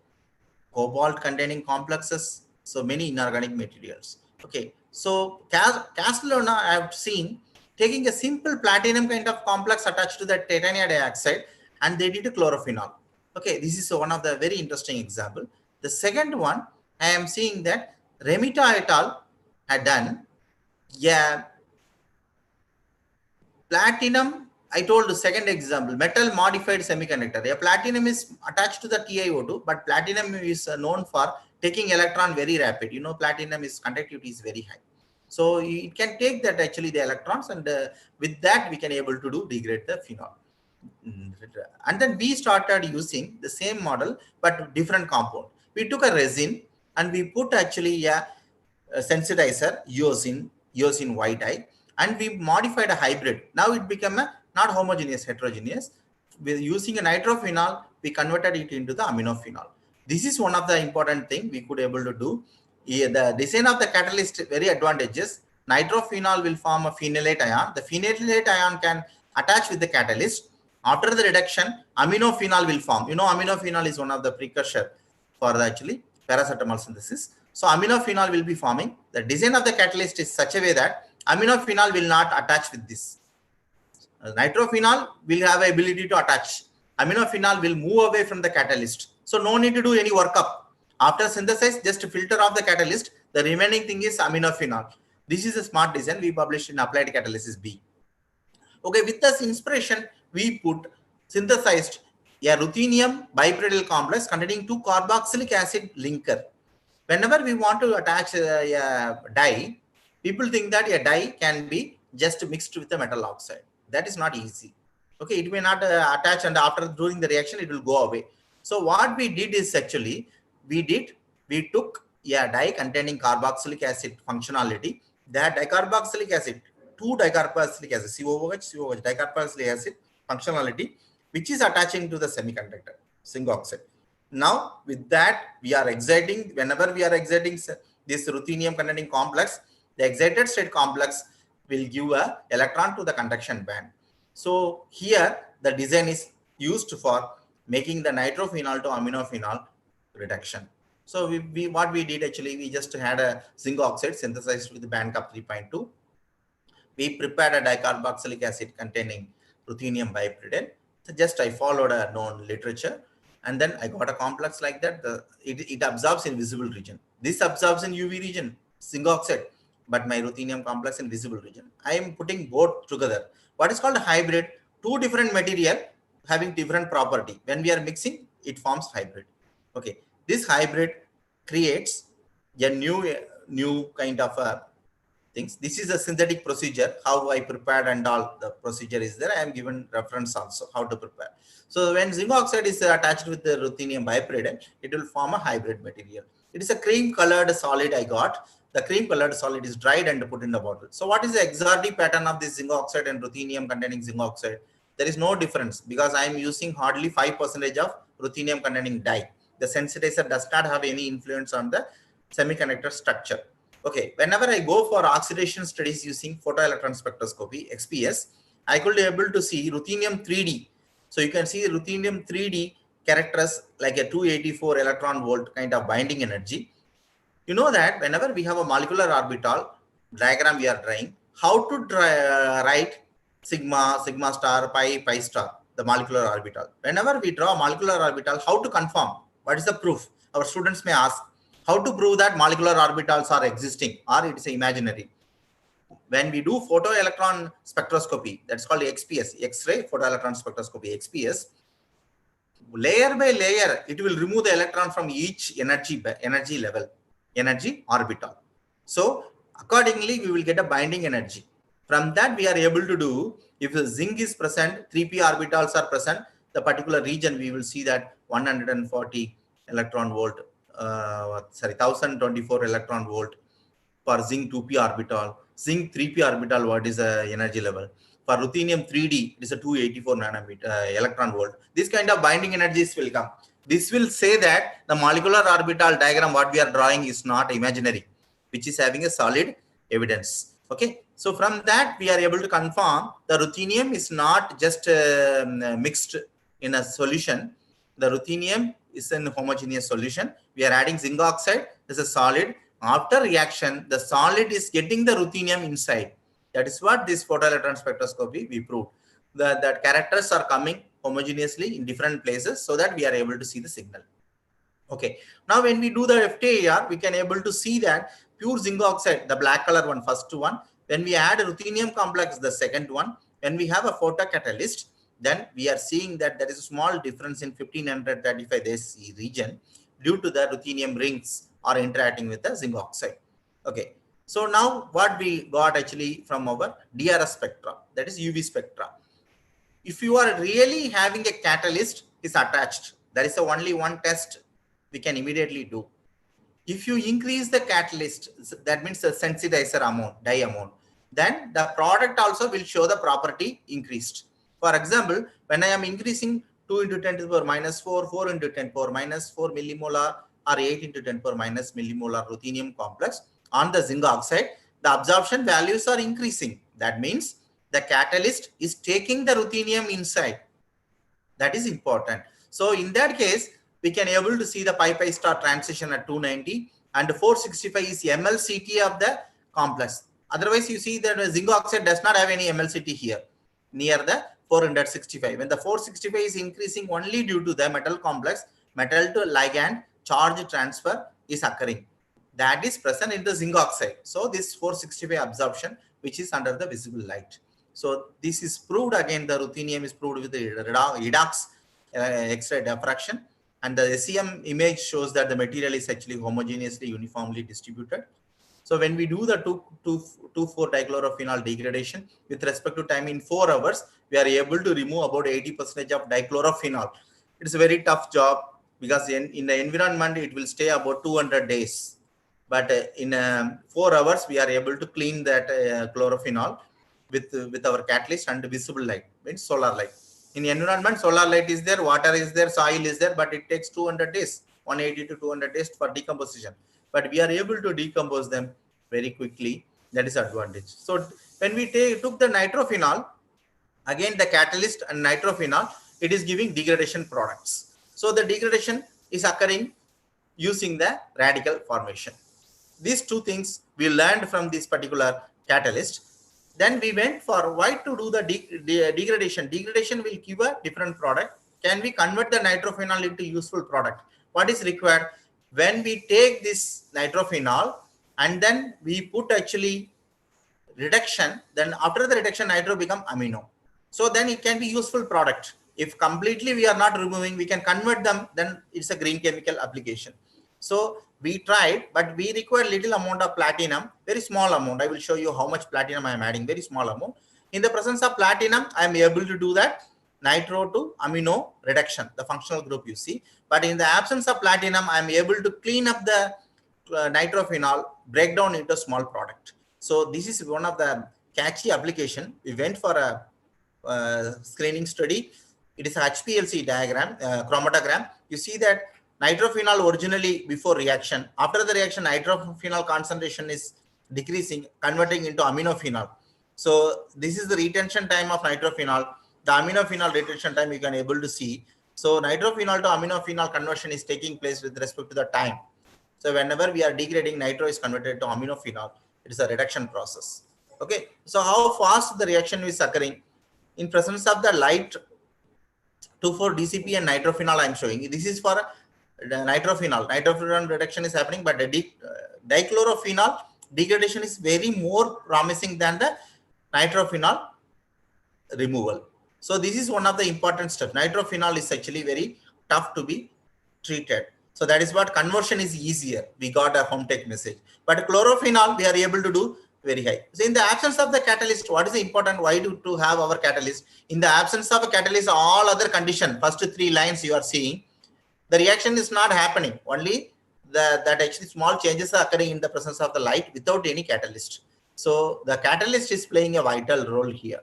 cobalt containing complexes, so many inorganic materials. Okay, so Castellana I have seen taking a simple platinum kind of complex attached to the titanium dioxide, and they did a chlorophenol. Okay, this is one of the very interesting example. The second one, I am seeing that Remita et al. Had done platinum I told the second example, metal modified semiconductor. A platinum is attached to the TiO2, but platinum is known for taking electron very rapid. You know, platinum is conductivity is very high. So it can take that actually the electrons, and with that we can able to do degrade the phenol. And then we started using the same model but different compound. We took a resin and we put actually a sensitizer using white dye, and we modified a hybrid. Now it became a not homogeneous, heterogeneous. With using a nitrophenol, we converted it into the aminophenol. This is one of the important thing we could able to do. The design of the catalyst very advantageous. Nitrophenol will form a phenolate ion. The phenolate ion can attach with the catalyst. After the reduction, aminophenol will form. You know, aminophenol is one of the precursor for the actually paracetamol synthesis. So aminophenol will be forming. The design of the catalyst is such a way that aminophenol will not attach with this. Nitrophenol will have the ability to attach. Aminophenol will move away from the catalyst. So no need to do any workup. After synthesis, just filter off the catalyst. The remaining thing is aminophenol. This is a smart design we published in Applied Catalysis B. Okay, with this inspiration, we put synthesized a ruthenium bipyridyl complex containing 2 carboxylic acid linker. Whenever we want to attach a dye, people think that a dye can be just mixed with the metal oxide. That is not easy. Okay, it may not attach, and after doing the reaction, it will go away. So what we did is actually, we took a dye containing carboxylic acid functionality. That dicarboxylic acid, 2 dicarboxylic acid, COOH, dicarboxylic acid functionality, which is attaching to the semiconductor, zinc oxide. Now, with that, we are exciting, whenever we are exciting this ruthenium containing complex, the excited state complex will give a electron to the conduction band. So here, the design is used for making the nitrophenol to aminophenol reduction. So what we did actually, we just had a zinc oxide synthesized with the band cup 3.2. We prepared a dicarboxylic acid containing ruthenium bipyridyl. So just I followed a known literature, and then I got a complex like that. It absorbs in visible region. This absorbs in UV region, zinc oxide, but my ruthenium complex in visible region. I am putting both together. What is called a hybrid? 2 different material having different property. When we are mixing, it forms hybrid. Okay, this hybrid creates a new kind of things. This is a synthetic procedure, how I prepared, and all the procedure is there. I am given reference also how to prepare. So when zinc oxide is attached with the ruthenium bipyridyl, it will form a hybrid material. It is a cream colored solid I got. The cream colored solid is dried and put in the bottle. So what is the XRD pattern of this zinc oxide and ruthenium containing zinc oxide? There is no difference because I am using hardly 5% of ruthenium containing dye. The sensitizer does not have any influence on the semiconductor structure. Okay, whenever I go for oxidation studies using photoelectron spectroscopy, XPS, I could be able to see ruthenium 3D. So you can see ruthenium 3D characters like a 284 electron volt kind of binding energy. You know that whenever we have a molecular orbital diagram we are drawing, how to write sigma, sigma star, pi, pi star, the molecular orbital. Whenever we draw a molecular orbital, how to confirm? What is the proof? Our students may ask, how to prove that molecular orbitals are existing or it is imaginary? When we do photoelectron spectroscopy, that's called XPS, X-ray photoelectron spectroscopy, XPS, layer by layer, it will remove the electron from each energy level, energy orbital. So accordingly, we will get a binding energy. From that, we are able to do, if the zinc is present, 3p orbitals are present, the particular region, we will see that 140 electron volt, 1024 electron volt for zinc 2p orbital, zinc 3p orbital, what is the energy level? For ruthenium 3D, it is a 284 nanometer electron volt. This kind of binding energies will come. This will say that the molecular orbital diagram what we are drawing is not imaginary, which is having a solid evidence. Okay, so from that we are able to confirm the ruthenium is not just mixed in a solution. The ruthenium is in homogeneous solution. We are adding zinc oxide. This is a solid. After reaction, the solid is getting the ruthenium inside. That is what this photoelectron spectroscopy we proved. That characters are coming homogeneously in different places so that we are able to see the signal. Okay. Now when we do the FTIR, we can able to see that pure zinc oxide, the black color one, first one. When we add ruthenium complex, the second one, When we have a photocatalyst, then we are seeing that there is a small difference in 1535 days region due to the ruthenium rings are interacting with the zinc oxide. Okay. So now what we got actually from our DRS spectra, that is UV spectra. If you are really having a catalyst is attached, there is only one test we can immediately do. If you increase the catalyst, that means the sensitizer amount, dye amount, then the product also will show the property increased. For example, when I am increasing 2 into 10 to the power minus 4, 4 into 10 power minus 4 millimolar or 8 into 10 power minus millimolar ruthenium complex on the zinc oxide, the absorption values are increasing. That means the catalyst is taking the ruthenium inside. That is important. So in that case, we can able to see the pi star transition at 290 and 465 is MLCT of the complex. Otherwise, you see that the zinc oxide does not have any MLCT here near the 465. When the 465 is increasing only due to the metal complex, metal to ligand charge transfer is occurring. That is present in the zinc oxide. So this 465 absorption, which is under the visible light. So this is proved again, the ruthenium is proved with the redox X-ray diffraction, and the SEM image shows that the material is actually homogeneously uniformly distributed. So when we do the 2,4-dichlorophenol degradation with respect to time in 4 hours, we are able to remove about 80% of dichlorophenol. It's a very tough job because in the environment, it will stay about 200 days. But in 4 hours, we are able to clean that chlorophenol with our catalyst and visible light, means solar light. In the environment, solar light is there, water is there, soil is there, but it takes 200 days, 180 to 200 days for decomposition. But we are able to decompose them very quickly. That is advantage. So when we took the nitrophenol, again the catalyst and nitrophenol, it is giving degradation products. So the degradation is occurring using the radical formation. These two things we learned from this particular catalyst. Then we went for why to do the degradation. Degradation will give a different product. Can we convert the nitrophenol into useful product? What is required? When we take this nitrophenol and then we put actually reduction, then after the reduction nitro become amino. So then it can be useful product. If completely we are not removing, we can convert them, then it's a green chemical application. So we tried, but we require little amount of platinum, very small amount. I will show you how much platinum I am adding, very small amount. In the presence of platinum, I am able to do that nitro to amino reduction, the functional group you see. But in the absence of platinum, I am able to clean up the nitrophenol, break down into a small product. So this is one of the catchy application. We went for a screening study. It is a HPLC diagram, chromatogram. You see that nitrophenol originally before reaction. After the reaction, nitrophenol concentration is decreasing, converting into aminophenol. So this is the retention time of nitrophenol. The aminophenol retention time you can able to see. So nitrophenol to aminophenol conversion is taking place with respect to the time. So whenever we are degrading, nitro is converted to aminophenol. It is a reduction process. Okay. So how fast the reaction is occurring? In presence of the light 2,4-DCP and nitrophenol I am showing. This is for nitrophenol. Nitrophenol reduction is happening, but the dichlorophenol degradation is very more promising than the nitrophenol removal. So this is one of the important steps. Nitrophenol is actually very tough to be treated. So that is what conversion is easier. We got a home tech message. But chlorophenol, we are able to do very high. So in the absence of the catalyst, what is important? Why to have our catalyst? In the absence of a catalyst, all other condition, first 3 lines you are seeing, the reaction is not happening. Only that actually small changes are occurring in the presence of the light without any catalyst. So the catalyst is playing a vital role here.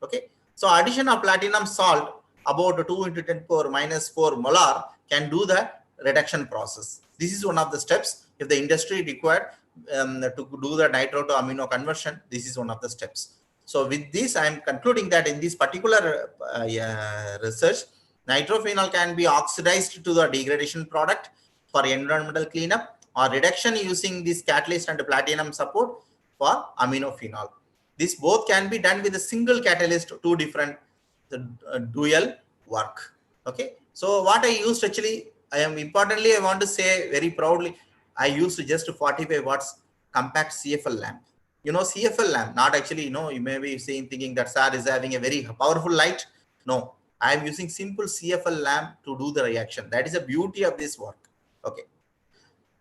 Okay. So addition of platinum salt about 2 into 10 power minus 4 molar can do the reduction process. This is one of the steps. If the industry required to do the nitro to amino conversion, this is one of the steps. So with this, I am concluding that in this particular research, nitrophenol can be oxidized to the degradation product for environmental cleanup or reduction using this catalyst and platinum support for aminophenol. This both can be done with a single catalyst, 2 different dual work. Okay. So what I used actually, I want to say very proudly, I used just 45 watts compact CFL lamp. CFL lamp, not actually, you may be saying, thinking that sir is having a very powerful light. No, I am using simple CFL lamp to do the reaction. That is the beauty of this work. Okay.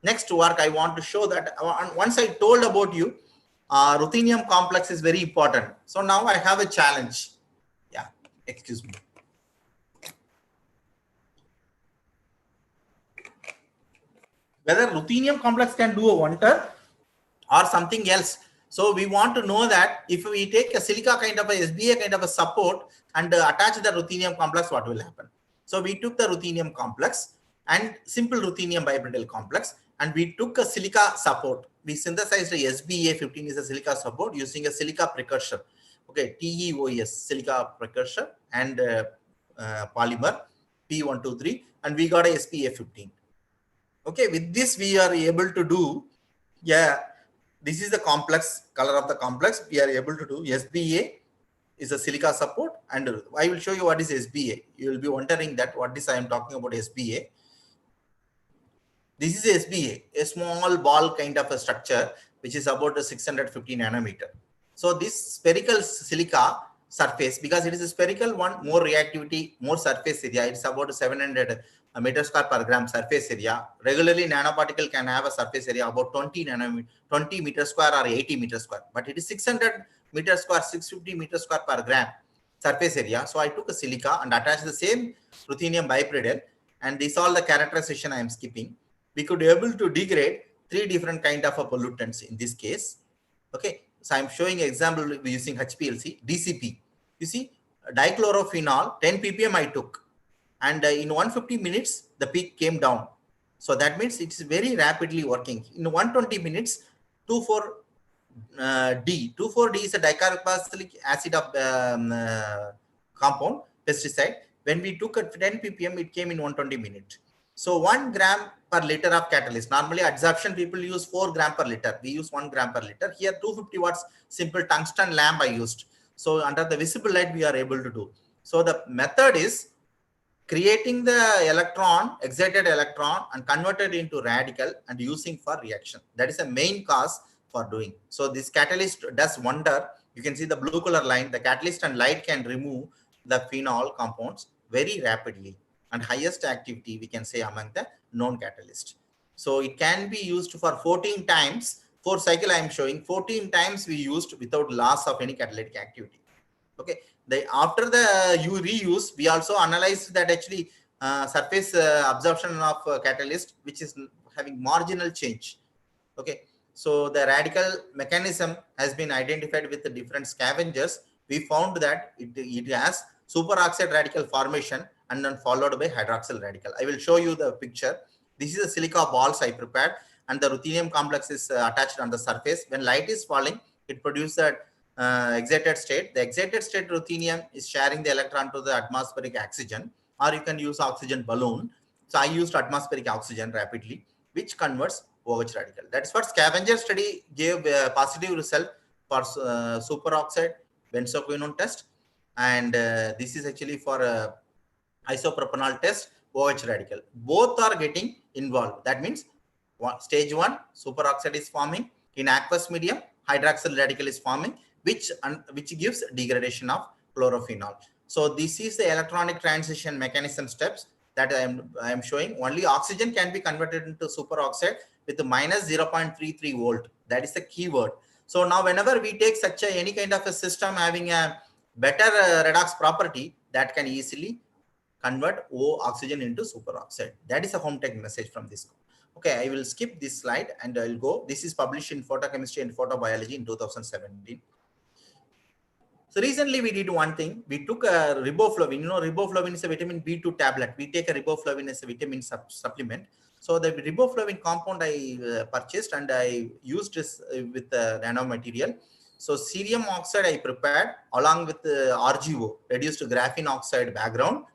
Next work, I want to show that once I told about you, ruthenium complex is very important. So now I have a challenge. Yeah, excuse me. Whether ruthenium complex can do a wonder or something else. So we want to know that if we take a silica kind of a SBA kind of a support and attach the ruthenium complex, what will happen? So we took the ruthenium complex and simple ruthenium bipyrrole complex, and we took a silica support. We synthesized a SBA15 is a silica support using a silica precursor. Okay, TEOS silica precursor and polymer P123, and we got a SPA15. Okay, with this we are able to do, this is the complex, color of the complex. We are able to do SBA is a silica support, and I will show you what is SBA. You will be wondering that what is I am talking about SBA. This is SBA, a small ball kind of a structure, which is about a 650 nanometer. So this spherical silica surface, because it is a spherical one, more reactivity, more surface area. It's about 700 meter square per gram surface area. Regularly, nanoparticle can have a surface area about 20 meter square or 80 meter square, but it is 600 meter square, 650 meter square per gram surface area. So I took a silica and attached the same ruthenium bipyrrole, and this all the characterization I am skipping. We could be able to degrade 3 different kind of pollutants in this case. Okay, so I'm showing an example using HPLC, DCP. You see, dichlorophenol, 10 ppm I took, and in 150 minutes, the peak came down. So that means it's very rapidly working. In 120 minutes, 2,4-D. 2,4-D is a dicarboxylic acid of compound, pesticide. When we took at 10 ppm, it came in 120 minutes. So 1 gram per liter of catalyst. Normally adsorption people use 4 gram per liter. We use 1 gram per liter. Here 250 watts simple tungsten lamp I used. So under the visible light we are able to do. So the method is creating the electron, excited electron, and converted into radical and using for reaction. That is the main cause for doing. So this catalyst does wonder. You can see the blue color line. The catalyst and light can remove the phenol compounds very rapidly, and highest activity we can say among the known catalyst. So it can be used for 14 times. 4 cycle I am showing 14 times we used without loss of any catalytic activity. Okay, after the reuse, we also analyzed that actually surface absorption of catalyst, which is having marginal change. Okay, so the radical mechanism has been identified with the different scavengers. We found that it has superoxide radical formation and then followed by hydroxyl radical. I will show you the picture. This is a silica balls I prepared, and the ruthenium complex is attached on the surface. When light is falling, it produces a excited state. The excited state ruthenium is sharing the electron to the atmospheric oxygen, or you can use oxygen balloon. So I used atmospheric oxygen rapidly, which converts OH radical. That's what scavenger study gave a positive result for superoxide benzoquinone test, and this is actually for isopropanol test, OH radical. Both are getting involved. That means stage 1 superoxide is forming, in aqueous medium hydroxyl radical is forming, which gives degradation of chlorophenol. So this is the electronic transition mechanism steps that I am showing. Only oxygen can be converted into superoxide with minus 0.33 volt. That is the keyword. So now whenever we take such any kind of a system having a better redox property, that can easily convert O oxygen into superoxide. That is a home tech message from this. Okay, I will skip this slide and I will go. This is published in Photochemistry and Photobiology in 2017. So recently we did one thing. We took a riboflavin. You know, riboflavin is a vitamin B2 tablet. We take a riboflavin as a vitamin supplement. So the riboflavin compound I purchased and I used this with the nanomaterial. So cerium oxide I prepared along with RGO, reduced graphene oxide background.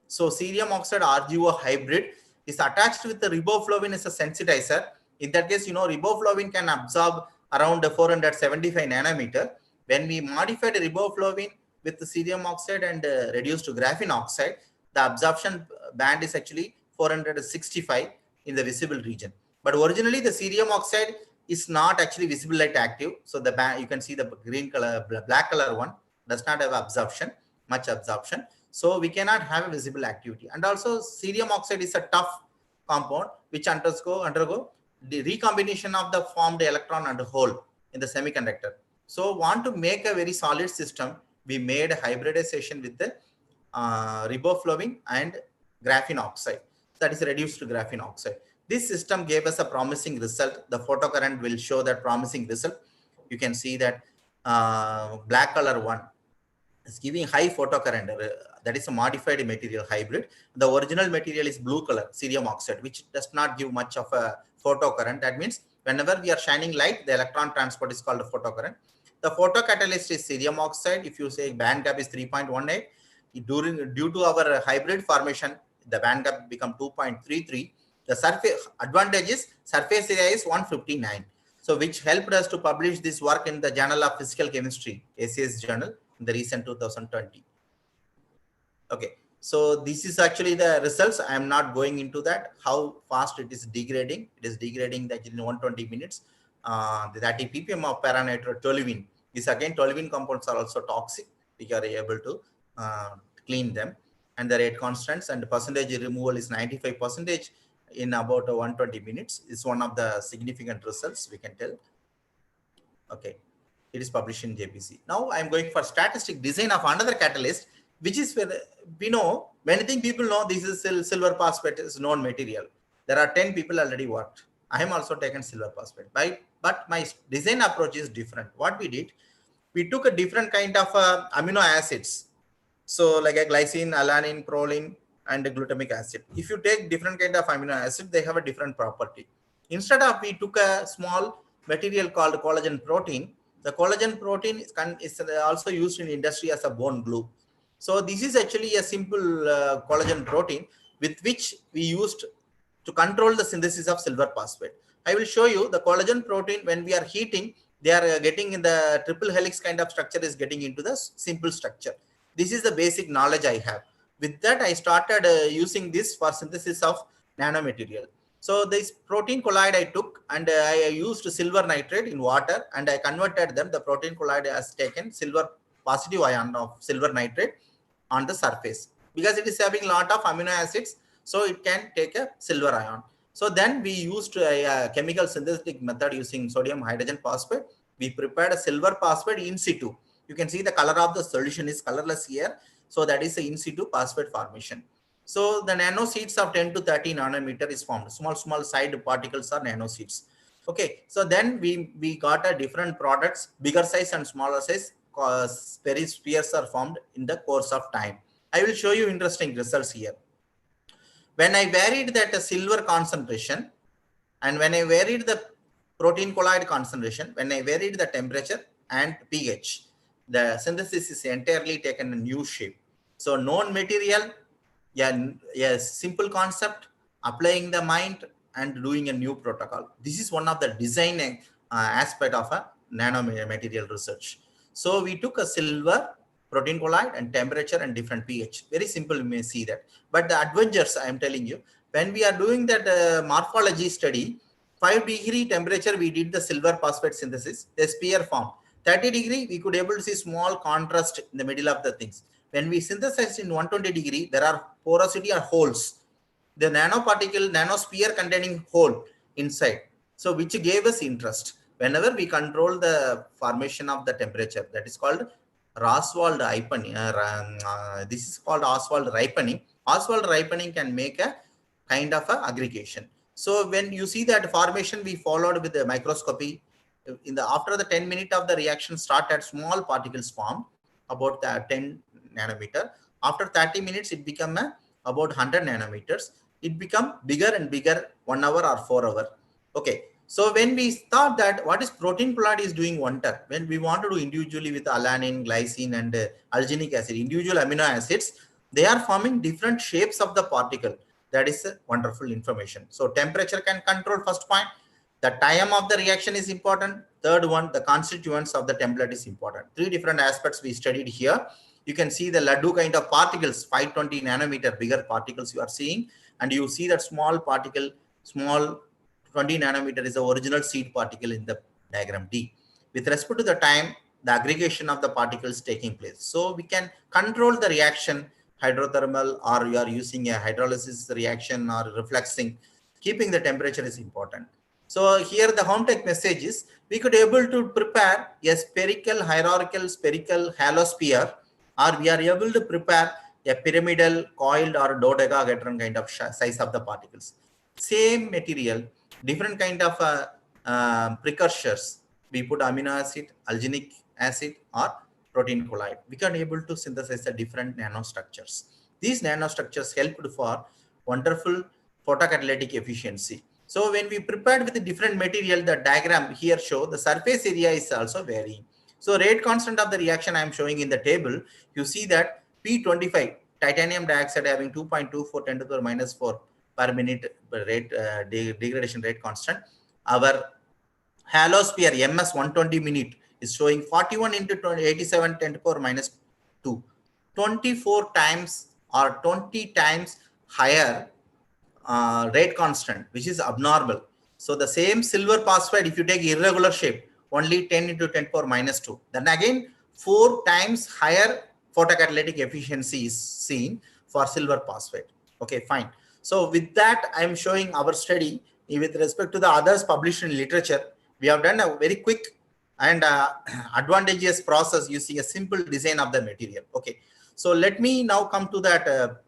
So cerium oxide RGO hybrid is attached with the riboflavin as a sensitizer. In that case, you know, riboflavin can absorb around 475 nanometer. When we modified riboflavin with the cerium oxide and reduced to graphene oxide, the absorption band is actually 465 in the visible region. But originally the cerium oxide is not actually visible light active. So the you can see the green color, black color one does not have absorption, much absorption. So we cannot have a visible activity. And also cerium oxide is a tough compound which undergo the recombination of the formed electron and hole in the semiconductor. So want to make a very solid system, we made a hybridization with the riboflavin and graphene oxide. That is reduced to graphene oxide. This system gave us a promising result. The photocurrent will show that promising result. You can see that black color one is giving high photocurrent. That is a modified material hybrid. The original material is blue color, cerium oxide, which does not give much of a photocurrent. That means whenever we are shining light, the electron transport is called a photocurrent. The photocatalyst is cerium oxide. If you say band gap is 3.18, due to our hybrid formation, the band gap become 2.33. The surface advantage is surface area is 159. So which helped us to publish this work in the Journal of Physical Chemistry, ACS journal, in the recent 2020. Okay, so this is actually the results. I am not going into that, how fast it is degrading. It is degrading that in 120 minutes. The 30 ppm of paranitro-toluene. This again, toluene compounds are also toxic. We are able to clean them. And the rate constants and the percentage removal is 95% in about 120 minutes. It's one of the significant results we can tell. Okay, it is published in JPC. Now I'm going for statistic design of another catalyst, which is where we know many things people know this is silver phosphate is known material. There are 10 people already worked. I am also taken silver phosphate, but my design approach is different. What we did, we took a different kind of amino acids. So like a glycine, alanine, proline, and glutamic acid. If you take different kind of amino acid, they have a different property. Instead of we took a small material called collagen protein. The collagen protein is also used in industry as a bone glue. So this is actually a simple collagen protein with which we used to control the synthesis of silver phosphate. I will show you the collagen protein when we are heating, they are getting in the triple helix kind of structure is getting into the simple structure. This is the basic knowledge I have. With that, I started using this for synthesis of nanomaterial. So this protein colloid I took and I used silver nitrate in water and I converted them. The protein colloid has taken silver positive ion of silver nitrate on the surface because it is having a lot of amino acids. So it can take a silver ion. So then we used a chemical synthetic method using sodium hydrogen phosphate. We prepared a silver phosphate in situ. You can see the color of the solution is colorless here. So that is the in situ phosphate formation. So the nano seeds of 10 to 30 nanometer is formed. Small side particles are nano seeds. Okay. So then we got a different products, bigger size and smaller size spheres are formed in the course of time. I will show you interesting results here. When I varied that silver concentration and when I varied the protein colloid concentration, when I varied the temperature and pH, the synthesis is entirely taken a new shape. So known material, yes, simple concept, applying the mind and doing a new protocol. This is one of the design aspect of a nanomaterial research. So we took a silver, protein colloid and temperature and different pH. Very simple, you may see that. But the adventures, I am telling you, when we are doing that morphology study, 5-degree temperature, we did the silver phosphate synthesis, the sphere form. 30-degree, we could able to see small contrast in the middle of the things. When we synthesize in 120-degree, there are porosity or holes. The nanoparticle, nanosphere containing hole inside. So which gave us interest. Whenever we control the formation of the temperature, that is called Oswald ripening. This is called Oswald ripening. Oswald ripening can make a kind of a aggregation. So when you see that formation, we followed with the microscopy. After the 10 minutes of the reaction started, small particles formed about the 10 nanometer. After 30 minutes, it become about 100 nanometers. It become bigger and bigger 1 hour or 4 hours. Okay. So when we thought that what is protein colloid is doing wonder, when we want to do individually with alanine, glycine and alginic acid, individual amino acids, they are forming different shapes of the particle. That is wonderful information. So temperature can control first point. The time of the reaction is important. Third one, the constituents of the template is important. 3 different aspects we studied here. You can see the laddu kind of particles, 520 nanometer bigger particles you are seeing. And you see that small particle, small 20 nanometer is the original seed particle in the diagram D. With respect to the time, the aggregation of the particles taking place. So we can control the reaction, hydrothermal, or you are using a hydrolysis reaction or refluxing. Keeping the temperature is important. So here the home tech message is we could able to prepare a spherical, hierarchical, spherical halosphere, or we are able to prepare a pyramidal, coiled, or dodecahedron kind of size of the particles. Same material, different kind of precursors. We put amino acid, alginic acid, or protein colloid. We can able to synthesize the different nanostructures. These nanostructures helped for wonderful photocatalytic efficiency. So when we prepared with a different material, the diagram here show the surface area is also varying. So rate constant of the reaction I am showing in the table, you see that P25, titanium dioxide having 2.24 10 to the minus 4 per minute rate degradation rate constant. Our halosphere MS 120 minute is showing 41 into 87 10 to the power minus 2. 24 times or 20 times higher rate constant, which is abnormal. So the same silver phosphide, if you take irregular shape, only 10 into 10 power minus 2. Then again, 4 times higher photocatalytic efficiency is seen for silver phosphide. Okay, fine. So with that, I am showing our study with respect to the others published in literature. We have done a very quick and advantageous process using a simple design of the material. Okay, so let me now come to that.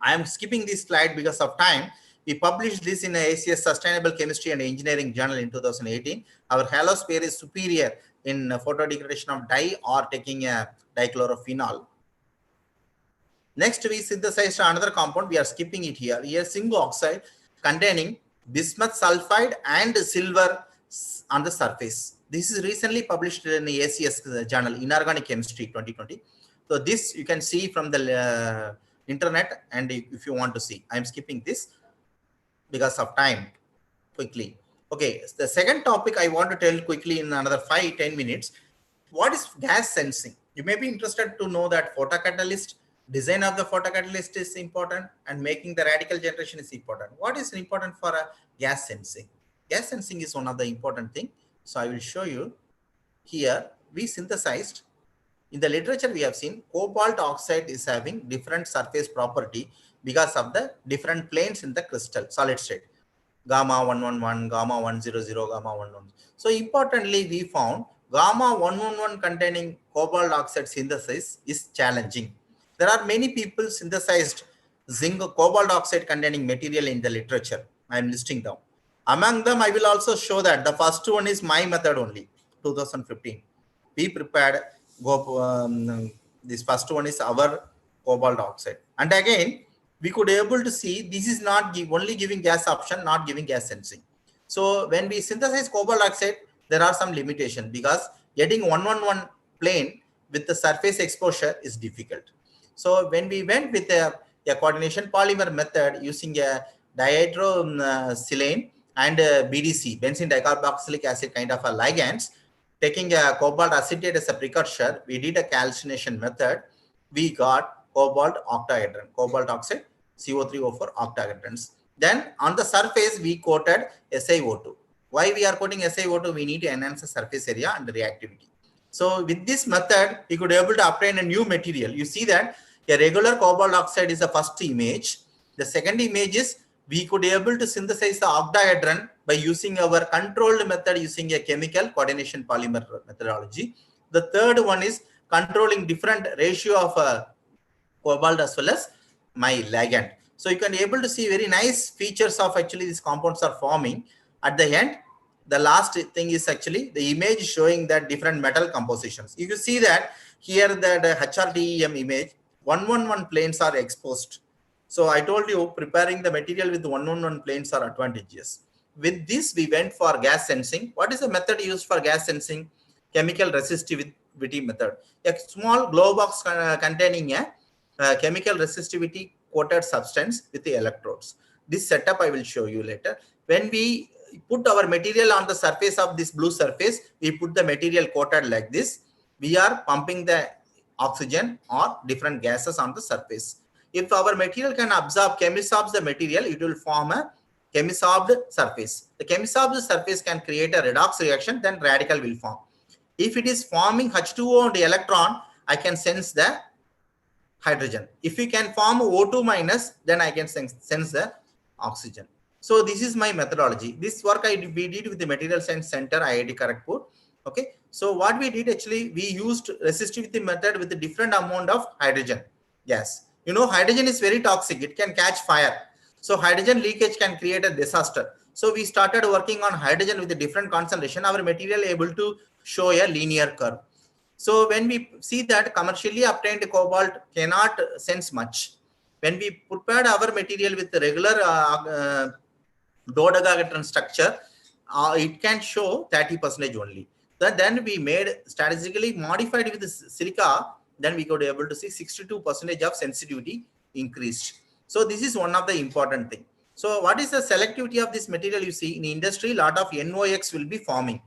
I am skipping this slide because of time. We published this in a ACS Sustainable Chemistry and Engineering Journal in 2018. Our halosphere is superior in photodegradation of dye or taking a dichlorophenol. Next, we synthesized another compound. We are skipping it here. Here, zinc oxide containing bismuth sulfide and silver on the surface. This is recently published in the ACS journal, Inorganic Chemistry 2020. So this you can see from the internet, and if you want to see, I'm skipping this because of time quickly. Okay, the second topic I want to tell quickly in another 5-10 minutes. What is gas sensing? You may be interested to know that photocatalyst, design of the photocatalyst is important, and making the radical generation is important. What is important for a gas sensing? Gas sensing is one of the important thing. So I will show you here. We synthesized. In the literature, we have seen cobalt oxide is having different surface property because of the different planes in the crystal solid state. Gamma 111, gamma 100, gamma 11. So importantly, we found gamma 111 containing cobalt oxide synthesis is challenging. There are many people synthesized zinc cobalt oxide containing material in the literature. I am listing down. Among them, I will also show that the first one is my method only, 2015. We prepared this first one is our cobalt oxide, and again we could able to see this is not only giving gas option, not giving gas sensing. So when we synthesize cobalt oxide, there are some limitation because getting 111 plane with the surface exposure is difficult. So when we went with a coordination polymer method using a dihydrosilane and BDC, benzene dicarboxylic acid kind of a ligands, taking a cobalt acetate as a precursor, we did a calcination method. We got cobalt octahedron, cobalt oxide, CO3O4 octahedrons. Then on the surface, we coated SiO2. Why we are coating SiO2? We need to enhance the surface area and the reactivity. So with this method, we could able to obtain a new material. You see that a regular cobalt oxide is the first image. The second image is we could able to synthesize the octahedron by using our controlled method using a chemical coordination polymer methodology. The third one is controlling different ratio of cobalt as well as my ligand. So you can able to see very nice features of actually these compounds are forming. At the end, the last thing is actually the image showing that different metal compositions. You can see that here the HRTEM image, 111 planes are exposed. So I told you preparing the material with 111 planes are advantageous. With this, we went for gas sensing. What is the method used for gas sensing? Chemical resistivity method. A small glow box containing a chemical resistivity coated substance with the electrodes. This setup I will show you later. When we put our material on the surface of this blue surface, we put the material coated like this. We are pumping the oxygen or different gases on the surface. If our material can absorb, chemisorb the material, it will form a chemisorbed surface. The chemisorbed surface can create a redox reaction, then radical will form. If it is forming H2O and electron, I can sense the hydrogen. If we can form O2 minus, then I can sense the oxygen. So this is my methodology. This work we did with the Material Science Center, IIT Kharagpur. Okay. So what we did actually, we used resistivity method with a different amount of hydrogen gas. You know, hydrogen is very toxic. It can catch fire. So hydrogen leakage can create a disaster. So we started working on hydrogen with a different concentration. Our material able to show a linear curve. So when we see that commercially obtained cobalt cannot sense much, when we prepared our material with the regular dodecahedron structure, it can show 30% only. Then we made strategically modified with the silica, then we could able to see 62% of sensitivity increased. So this is one of the important thing. So what is the selectivity of this material? You see in industry, lot of NOx will be forming.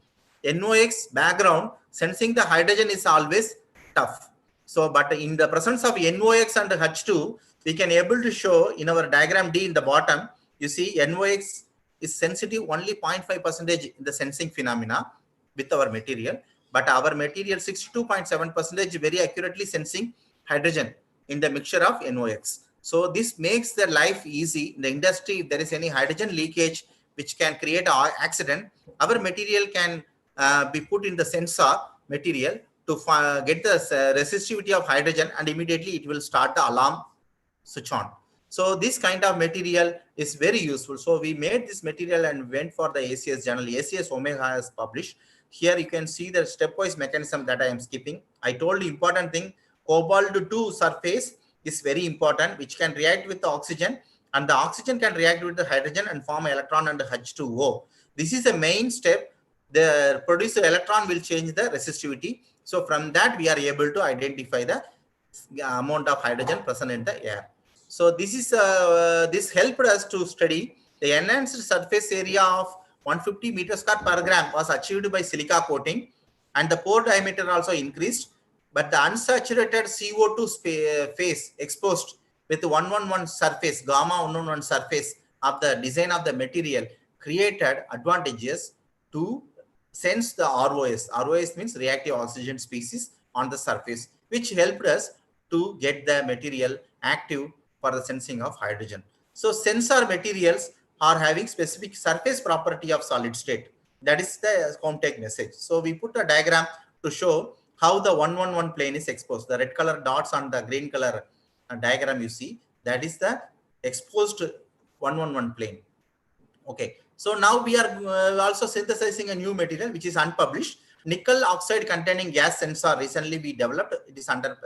NOx background sensing the hydrogen is always tough. So, but in the presence of NOx and H2, we can able to show in our diagram D in the bottom, you see NOx is sensitive only 0.5% in the sensing phenomena with our material, but our material 62.7% very accurately sensing hydrogen in the mixture of NOx. So this makes the life easy in the industry. If there is any hydrogen leakage which can create an accident, our material can be put in the sensor material to get the resistivity of hydrogen, and immediately it will start the alarm switch on. So this kind of material is very useful. So we made this material and went for the ACS journal. ACS Omega has published. Here you can see the stepwise mechanism that I am skipping. I told you important thing, cobalt-2 surface is very important, which can react with the oxygen, and the oxygen can react with the hydrogen and form electron and H2O. This is a main step. The produced electron will change the resistivity. So from that we are able to identify the amount of hydrogen present in the air. So this is this helped us to study the enhanced surface area of 150 meters square per gram was achieved by silica coating, and the pore diameter also increased, but the unsaturated CO2 phase exposed with 111 surface, gamma 111 surface of the design of the material created advantages to sense the ROS. ROS means reactive oxygen species on the surface, which helped us to get the material active for the sensing of hydrogen. So sensor materials are having specific surface property of solid state. That is the Comtech message. So we put a diagram to show how the 111 plane is exposed. The red color dots on the green color diagram you see, that is the exposed 111 plane. Okay. So now we are also synthesizing a new material which is unpublished. Nickel oxide containing gas sensor recently we developed. It is under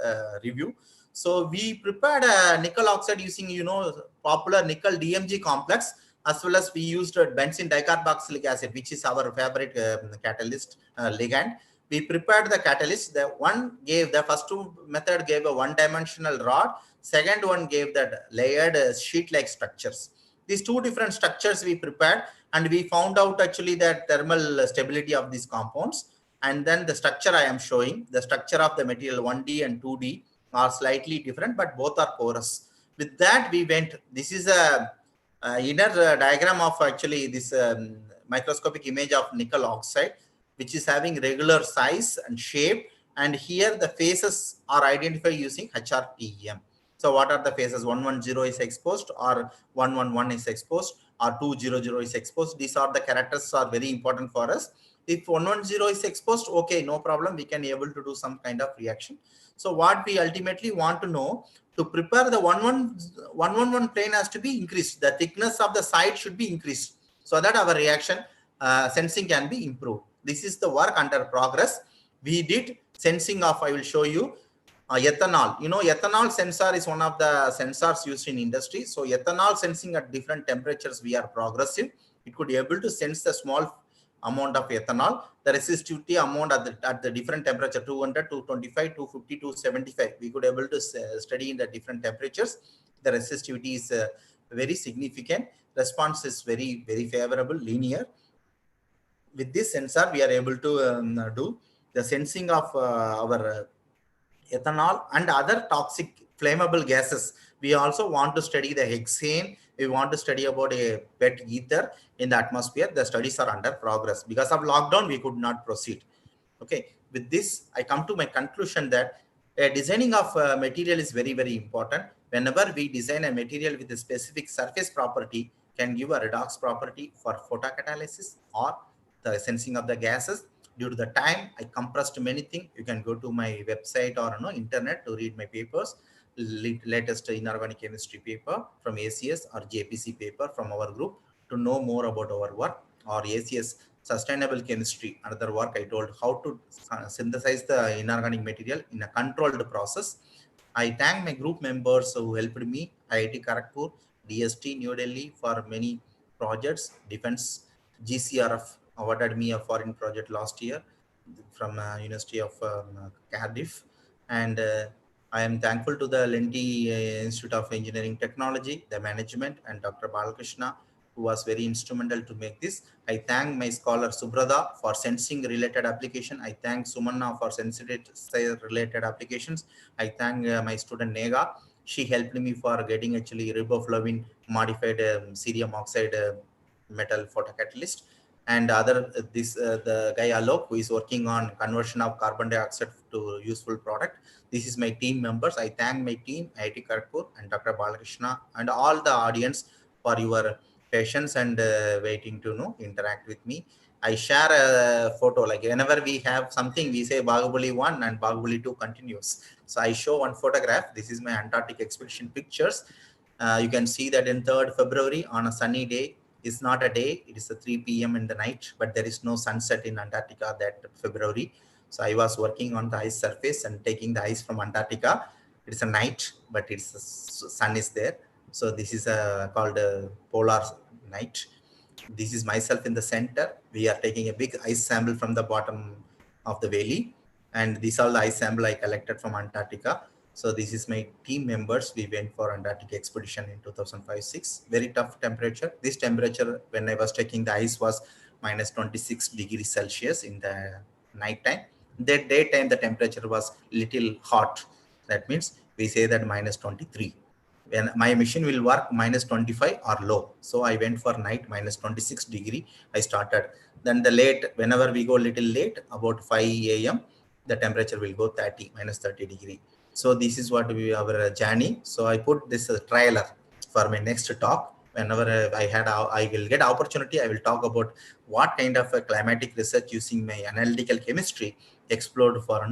review. So we prepared a nickel oxide using, you know, popular nickel DMG complex, as well as we used benzene dicarboxylic acid, which is our favorite catalyst ligand. We prepared the catalyst. The first two method gave a one-dimensional rod. Second one gave that layered sheet-like structures. These two different structures we prepared, and we found out actually that thermal stability of these compounds. And then the structure I am showing, the structure of the material 1D and 2D are slightly different, but both are porous. With that, we went. This is a inner diagram of actually this microscopic image of nickel oxide, which is having regular size and shape. And here the phases are identified using HRTEM. So what are the phases? 110 is exposed, or 111 is exposed, or 200 is exposed. These are the characters are very important for us. If 110 is exposed, okay, no problem. We can able to do some kind of reaction. So what we ultimately want to know, to prepare the 111 plane has to be increased. The thickness of the side should be increased so that our reaction sensing can be improved. This is the work under progress. We did sensing of, I will show you, ethanol. You know, ethanol sensor is one of the sensors used in industry. So ethanol sensing at different temperatures, we are progressive. It could be able to sense the small amount of ethanol, the resistivity amount at the different temperature, 200, 225, 250, 275. We could able to study in the different temperatures. The resistivity is very significant. Response is very, very favorable, linear. With this sensor, we are able to do the sensing of our ethanol, and other toxic flammable gases. We also want to study the hexane. We want to study about a wet ether in the atmosphere. The studies are under progress. Because of lockdown, we could not proceed. Okay, with this, I come to my conclusion that designing of material is very, very important. Whenever we design a material with a specific surface property, can give a redox property for photocatalysis or the sensing of the gases. Due to the time, I compressed many things. You can go to my website or internet to read my papers. Latest inorganic chemistry paper from ACS or JPC paper from our group to know more about our work, or ACS sustainable chemistry, another work I told how to synthesize the inorganic material in a controlled process. I thank my group members who helped me, IIT Kharagpur, DST New Delhi for many projects. Defense GCRF awarded me a foreign project last year from University of Cardiff, and I am thankful to the Lenti Institute of Engineering Technology, the management, and Dr. Balakrishna, who was very instrumental to make this. I thank my scholar Subrada for sensing related application. I thank Sumanna for sensitive related applications. I thank my student Nega. She helped me for getting actually riboflavin modified cerium oxide metal photocatalyst. And other the guy Alok, who is working on conversion of carbon dioxide to useful product. This is my team members. I thank my team, IIT Kharagpur and Dr. Balakrishna, and all the audience for your patience and waiting to interact with me. I share a photo, like whenever we have something, we say Bahubali 1 and Bahubali 2 continues. So I show one photograph. This is my Antarctic expedition pictures. You can see that in 3rd February on a sunny day. It's not a day, it is a 3 p.m. in the night, but there is no sunset in Antarctica that February. So I was working on the ice surface and taking the ice from Antarctica. It's a night, but it's sun is there. So this is called a polar night. This is myself in the center. We are taking a big ice sample from the bottom of the valley. And these are the ice sample I collected from Antarctica. So this is my team members. We went for Antarctic expedition in 2005-06. Very tough temperature. This temperature when I was taking the ice was minus 26 degrees Celsius in the night time. That daytime the temperature was little hot. That means we say that minus 23. When my machine will work minus 25 or low. So I went for night minus 26 degree. I started. Then the late, whenever we go little late, about 5 a.m., the temperature will go 30, minus 30 degree. So this is what our journey. So I put this trailer for my next talk. Whenever I will get opportunity, I will talk about what kind of a climatic research using my analytical chemistry explored for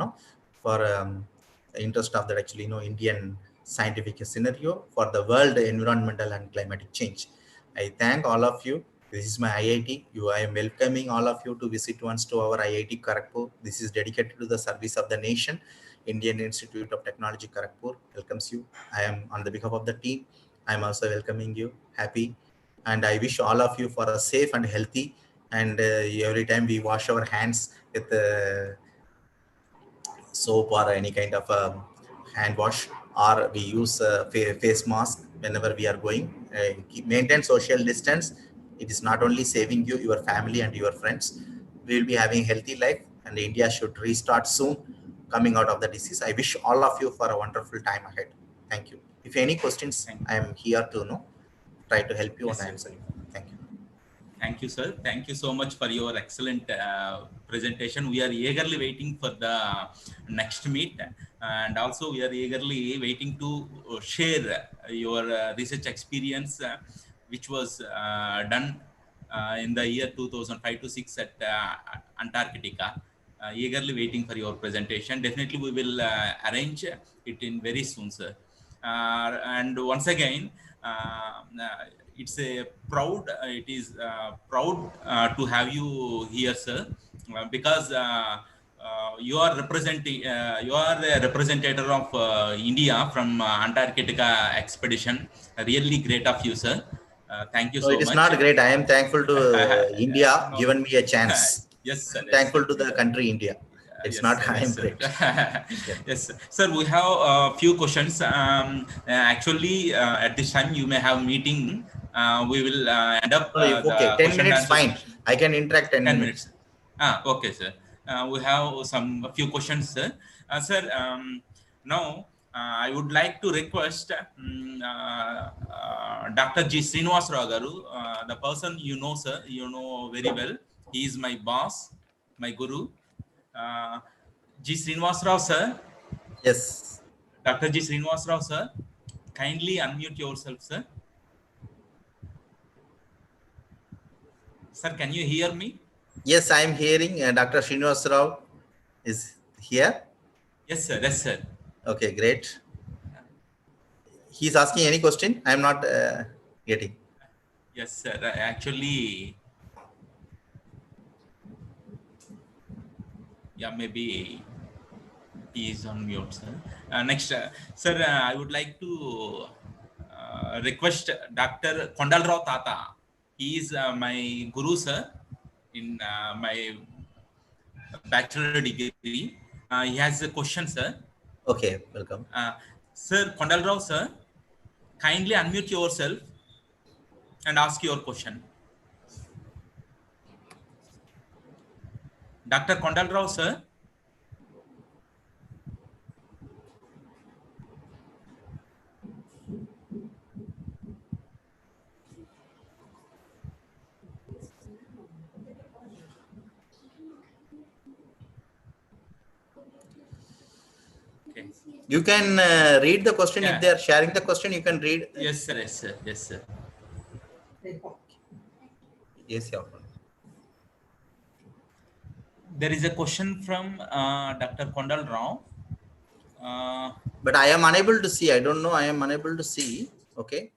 interest of that actually Indian scientific scenario for the world environmental and climatic change. I thank all of you. This is my IIT. I am welcoming all of you to visit once to our IIT Kharagpur. This is dedicated to the service of the nation. Indian Institute of Technology Kharagpur welcomes you. I am on the behalf of the team. I am also welcoming you. Happy. And I wish all of you for a safe and healthy. And every time we wash our hands with soap or any kind of hand wash, or we use face mask whenever we are going. Maintain social distance. It is not only saving you, your family and your friends. We will be having a healthy life, and India should restart soon coming out of the disease. I wish all of you for a wonderful time ahead. Thank you. If any questions, I am here to try to help you and answer you. Thank you. Thank you, sir. Thank you so much for your excellent presentation. We are eagerly waiting for the next meet, and also we are eagerly waiting to share your research experience, which was done in the year 2005 to 6 at Antarctica. Eagerly waiting for your presentation. Definitely, we will arrange it in very soon, sir. And once again, it's a proud. It is proud to have you here, sir, because you are representing. You are a representative of India from Antarctica expedition. Really great of you, sir. Thank you So so it is much. not great. I am thankful to India No. given me a chance. Yes, sir. Yes, Thankful sir. to the country India. It's Yes, not sir. I Yes, am sir. great. Yes, sir. Sir, we have a few questions. Actually, at this time, you may have meeting. We will end up Okay, the 10 question and minutes answer fine. session. I can interact 10 10 minutes. minutes. Okay, sir. We have a few questions, sir. Sir, Now, I would like to request Dr. G. Srinivas Rao garu, the person you know, sir, you know very well. He is my boss, my guru. Uh, G. Srinivas Rao, sir, Yes. Dr. G. Srinivas Rao, sir, kindly unmute yourself, sir. Sir, can you hear me? Yes, I am hearing Dr. Srinivas Rao is here. Yes, sir. Yes, sir. Okay, great. He's asking any question. I am not getting. Yes, sir. Actually, yeah, maybe he is on mute, sir. Next, sir, I would like to request Dr. Kondalrao Tata. He is my guru, sir, in my bachelor degree. He has a question, sir. Okay, welcome. Sir, Kondalrao, sir, kindly unmute yourself and ask your question. Dr. Kondalrao, sir. Okay. You can read the question. Yeah. If they are sharing the question, you can read. Yes, sir. Yes, sir. Yes, sir. Yes, yeah. There is a question from Dr. Kondal Rao. But I am unable to see. I don't know. I am unable to see. Okay.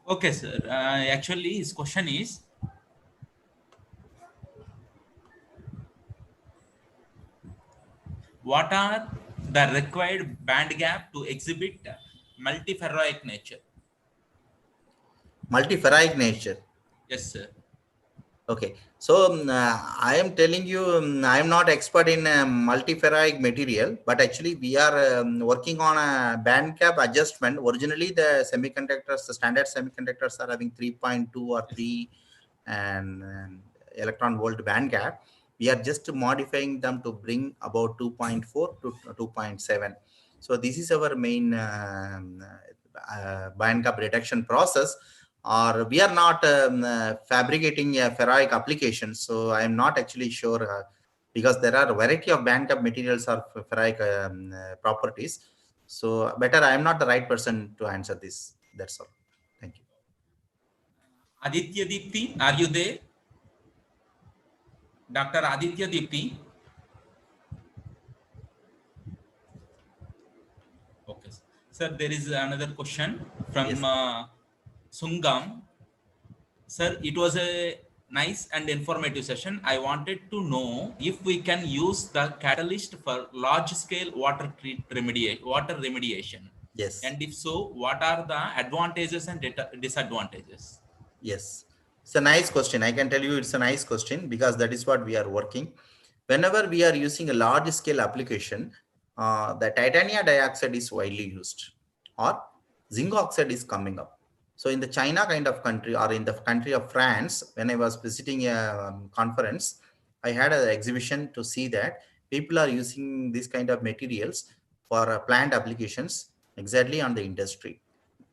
Okay, sir. Actually, his question is, what are the required band gap to exhibit multiferroic nature? Multiferric nature. Yes, sir. Okay. So I am telling you, I am not expert in multiferric material, but actually we are working on a band gap adjustment. Originally, the semiconductors, the standard semiconductors are having 3.2 or 3 and electron volt band gap. We are just modifying them to bring about 2.4 to 2.7. So this is our main band gap reduction process. Or we are not fabricating a ferroic application. So I am not actually sure because there are a variety of band gap materials or ferroic properties. So better I am not the right person to answer this. That's all. Thank you. Aditya Deepti, are you there? Dr. Aditya Deepti. Okay. Sir, there is another question from Yes. Sungam. Sir, it was a nice and informative session. I wanted to know if we can use the catalyst for large-scale water remediation. Yes. And if so, what are the advantages and disadvantages? Yes. It's a nice question. I can tell you it's a nice question because that is what we are working. Whenever we are using a large scale application, the titanium dioxide is widely used or zinc oxide is coming up. So in the China kind of country or in the country of France, when I was visiting a conference, I had an exhibition to see that people are using this kind of materials for plant applications exactly on the industry.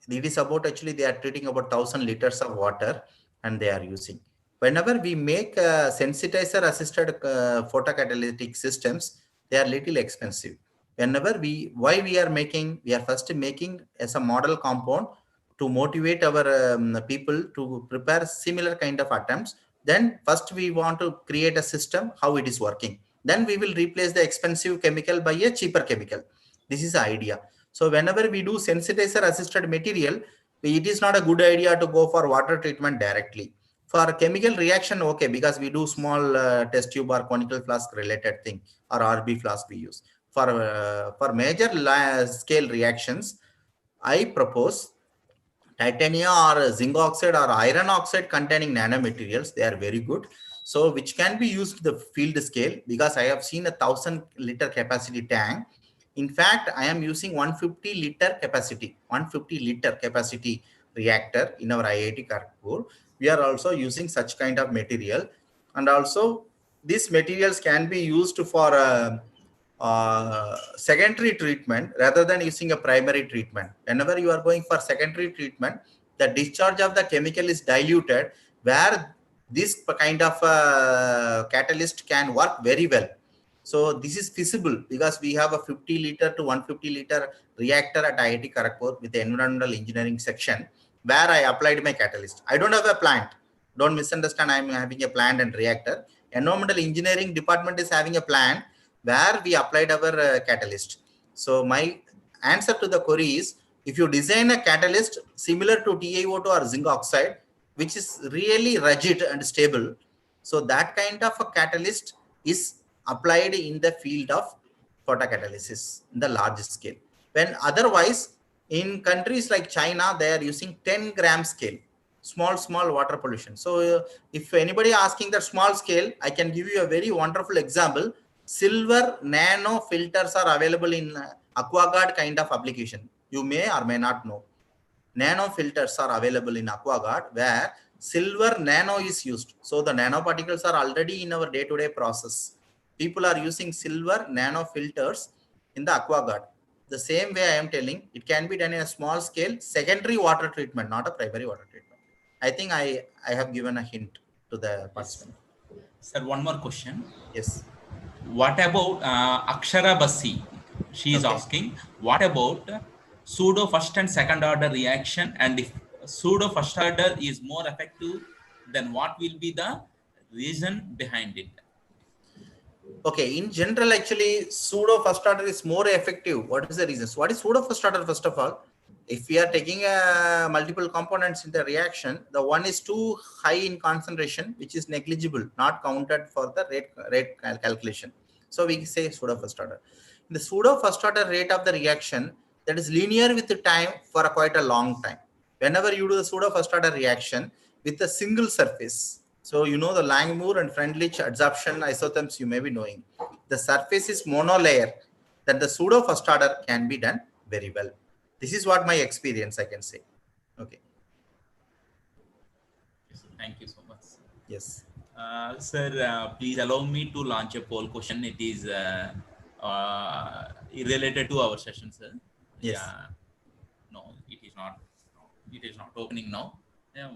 It is about actually they are treating about 1,000 liters of water and they are using. Whenever we make sensitizer assisted photocatalytic systems, they are little expensive. Whenever why we are first making as a model compound to motivate our people to prepare similar kind of attempts. Then first we want to create a system how it is working. Then we will replace the expensive chemical by a cheaper chemical. This is the idea. So whenever we do sensitizer assisted material, it is not a good idea to go for water treatment directly. For chemical reaction, okay, because we do small test tube or conical flask related thing or RB flask we use. For major scale reactions, I propose titanium or zinc oxide or iron oxide containing nanomaterials. They are very good. So which can be used the field scale because I have seen 1,000 liter capacity tank. In fact, I am using 150 liter capacity reactor in our IIT Kharagpur. We are also using such kind of material, and also these materials can be used for secondary treatment rather than using a primary treatment. Whenever you are going for secondary treatment, the discharge of the chemical is diluted, where this kind of catalyst can work very well. So this is feasible because we have a 50 liter to 150 liter reactor at IIT Kharagpur with the environmental engineering section, where I applied my catalyst. I don't have a plant. Don't misunderstand. I'm having a plant and reactor. Environmental engineering department is having a plant where we applied our catalyst. So my answer to the query is, if you design a catalyst similar to TiO2 or zinc oxide, which is really rigid and stable, so that kind of a catalyst is applied in the field of photocatalysis in the large scale. When otherwise, in countries like China, they are using 10 gram scale, small water pollution. So if anybody asking that small scale, I can give you a very wonderful example. Silver nano filters are available in AquaGuard kind of application. You may or may not know. Nano filters are available in AquaGuard where silver nano is used. So the nanoparticles are already in our day-to-day process. People are using silver nano filters in the AquaGuard. The same way I am telling, it can be done in a small scale, secondary water treatment, not a primary water treatment. I think I have given a hint to the participant. Sir, one more question. Yes. What about Akshara Basi? She is asking, what about pseudo first and second order reaction, and if pseudo first order is more effective, then what will be the reason behind it? Okay, in general, actually, pseudo first order is more effective. What is the reason? So what is pseudo first order? First of all, if we are taking multiple components in the reaction, the one is too high in concentration, which is negligible, not counted for the rate calculation. So we say pseudo first order. The pseudo first order rate of the reaction, that is linear with the time for quite a long time. Whenever you do the pseudo first order reaction with a single surface, so you know the Langmuir and Freundlich adsorption isotherms you may be knowing. The surface is monolayer, that the pseudo first order can be done very well. This is what my experience I can say. Okay. Thank you so much. Yes. Sir, please allow me to launch a poll question. It is related to our session, sir. Yes. Yeah. No, it is not. It is not opening now. Yeah.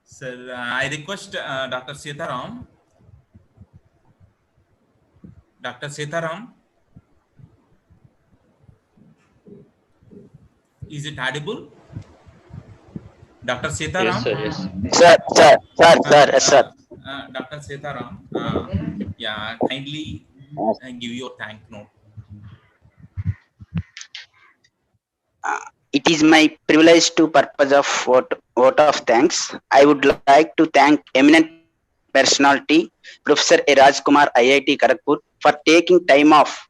Sir, I request Dr. Sitaram. Dr. Sitaram, is it audible? Dr. Sitaram? Yes, sir. Yes. Sir. Dr. Sitaram, yeah, kindly give your thank note. It is my privilege to purpose of vote of thanks. I would like to thank eminent personality Professor Rajkumar IIT Kharagpur for taking time off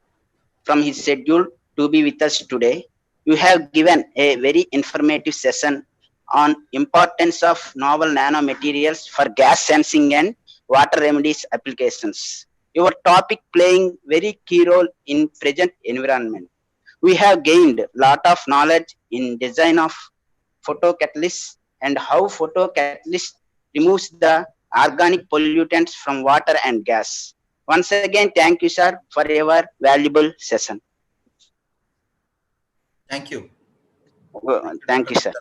from his schedule to be with us today. You have given a very informative session on importance of novel nanomaterials for gas sensing and water remedies applications. Your topic playing very key role in present environment. We have gained lot of knowledge in design of photocatalysts and how photocatalyst removes the organic pollutants from water and gas. Once again, thank you, sir, for your valuable session. Thank you. Thank you, sir.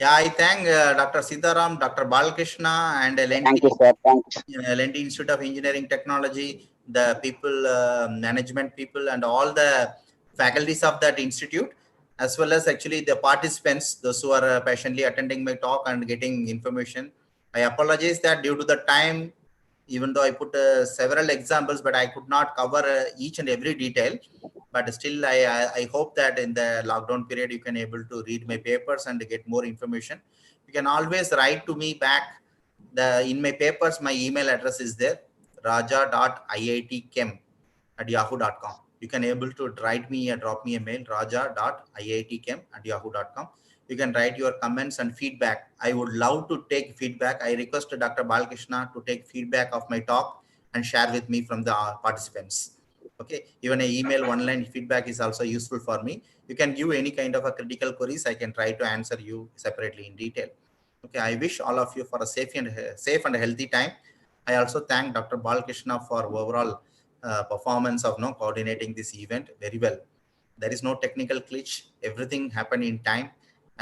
Yeah, I thank Dr. Sitaram, Dr. Balakrishna, and Thank you, sir. Thank you. L&T Institute of Engineering Technology, the people, management people, and all the faculties of that institute, as well as actually the participants, those who are patiently attending my talk and getting information. I apologize that due to the time, even though I put several examples, but I could not cover each and every detail. But still, I hope that in the lockdown period, you can able to read my papers and get more information. You can always write to me back. In my papers, my email address is there, raja.iitchem@yahoo.com. You can able to write me or drop me a mail, raja.iitchem@yahoo.com. You can write your comments and feedback. I would love to take feedback. I request Dr. Balakrishna to take feedback of my talk and share with me from the participants. Okay, even an email one-line feedback is also useful for me. You can give any kind of a critical queries. I can try to answer you separately in detail. Okay, I wish all of you for a safe and healthy time. I also thank Dr. Balkrishna for overall performance of coordinating this event very well. There is no technical glitch. Everything happened in time.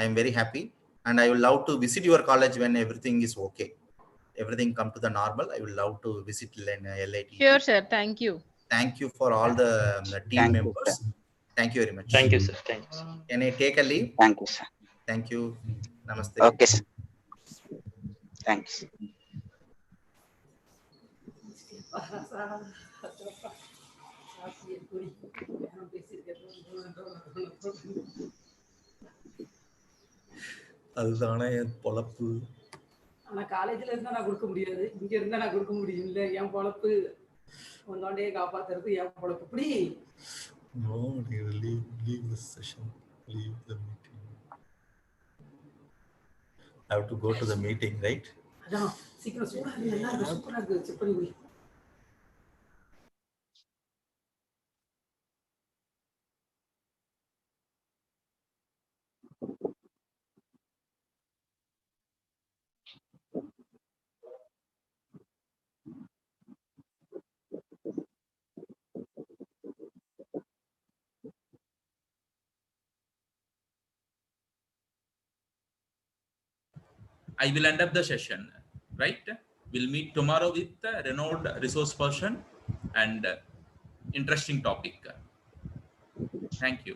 I am very happy, and I will love to visit your college when everything is okay. Everything come to the normal. I will love to visit LIT. Sure, sir. Thank you. Thank you for all the team Thank you, members. sir. Thank you very much. Thank you, sir. Thank you, sir. Can I take a leave? Thank you, sir. Thank you. Namaste. Okay, sir. Thanks. அதுதானே என் பொழப்பு. ஆனா காலேஜ்ல இருந்தா நான் கொடுக்க முடியாது, இங்க இருந்தா நான் கொடுக்க முடியும். இல்ல என் பொழப்பு உன்னோடே காப்பாத்துறது என் பொழப்பு. இப்படி No, leave the session. Leave the meeting. I have to go to the meeting, right? அதான் சீக்கிரம் சூடா இருக்கு, நல்லா இருக்கு, சூப்பரா இருக்கு, செக் பண்ணி குடி. I will end up the session, right? We'll meet tomorrow with a renowned resource person and interesting topic. Thank you.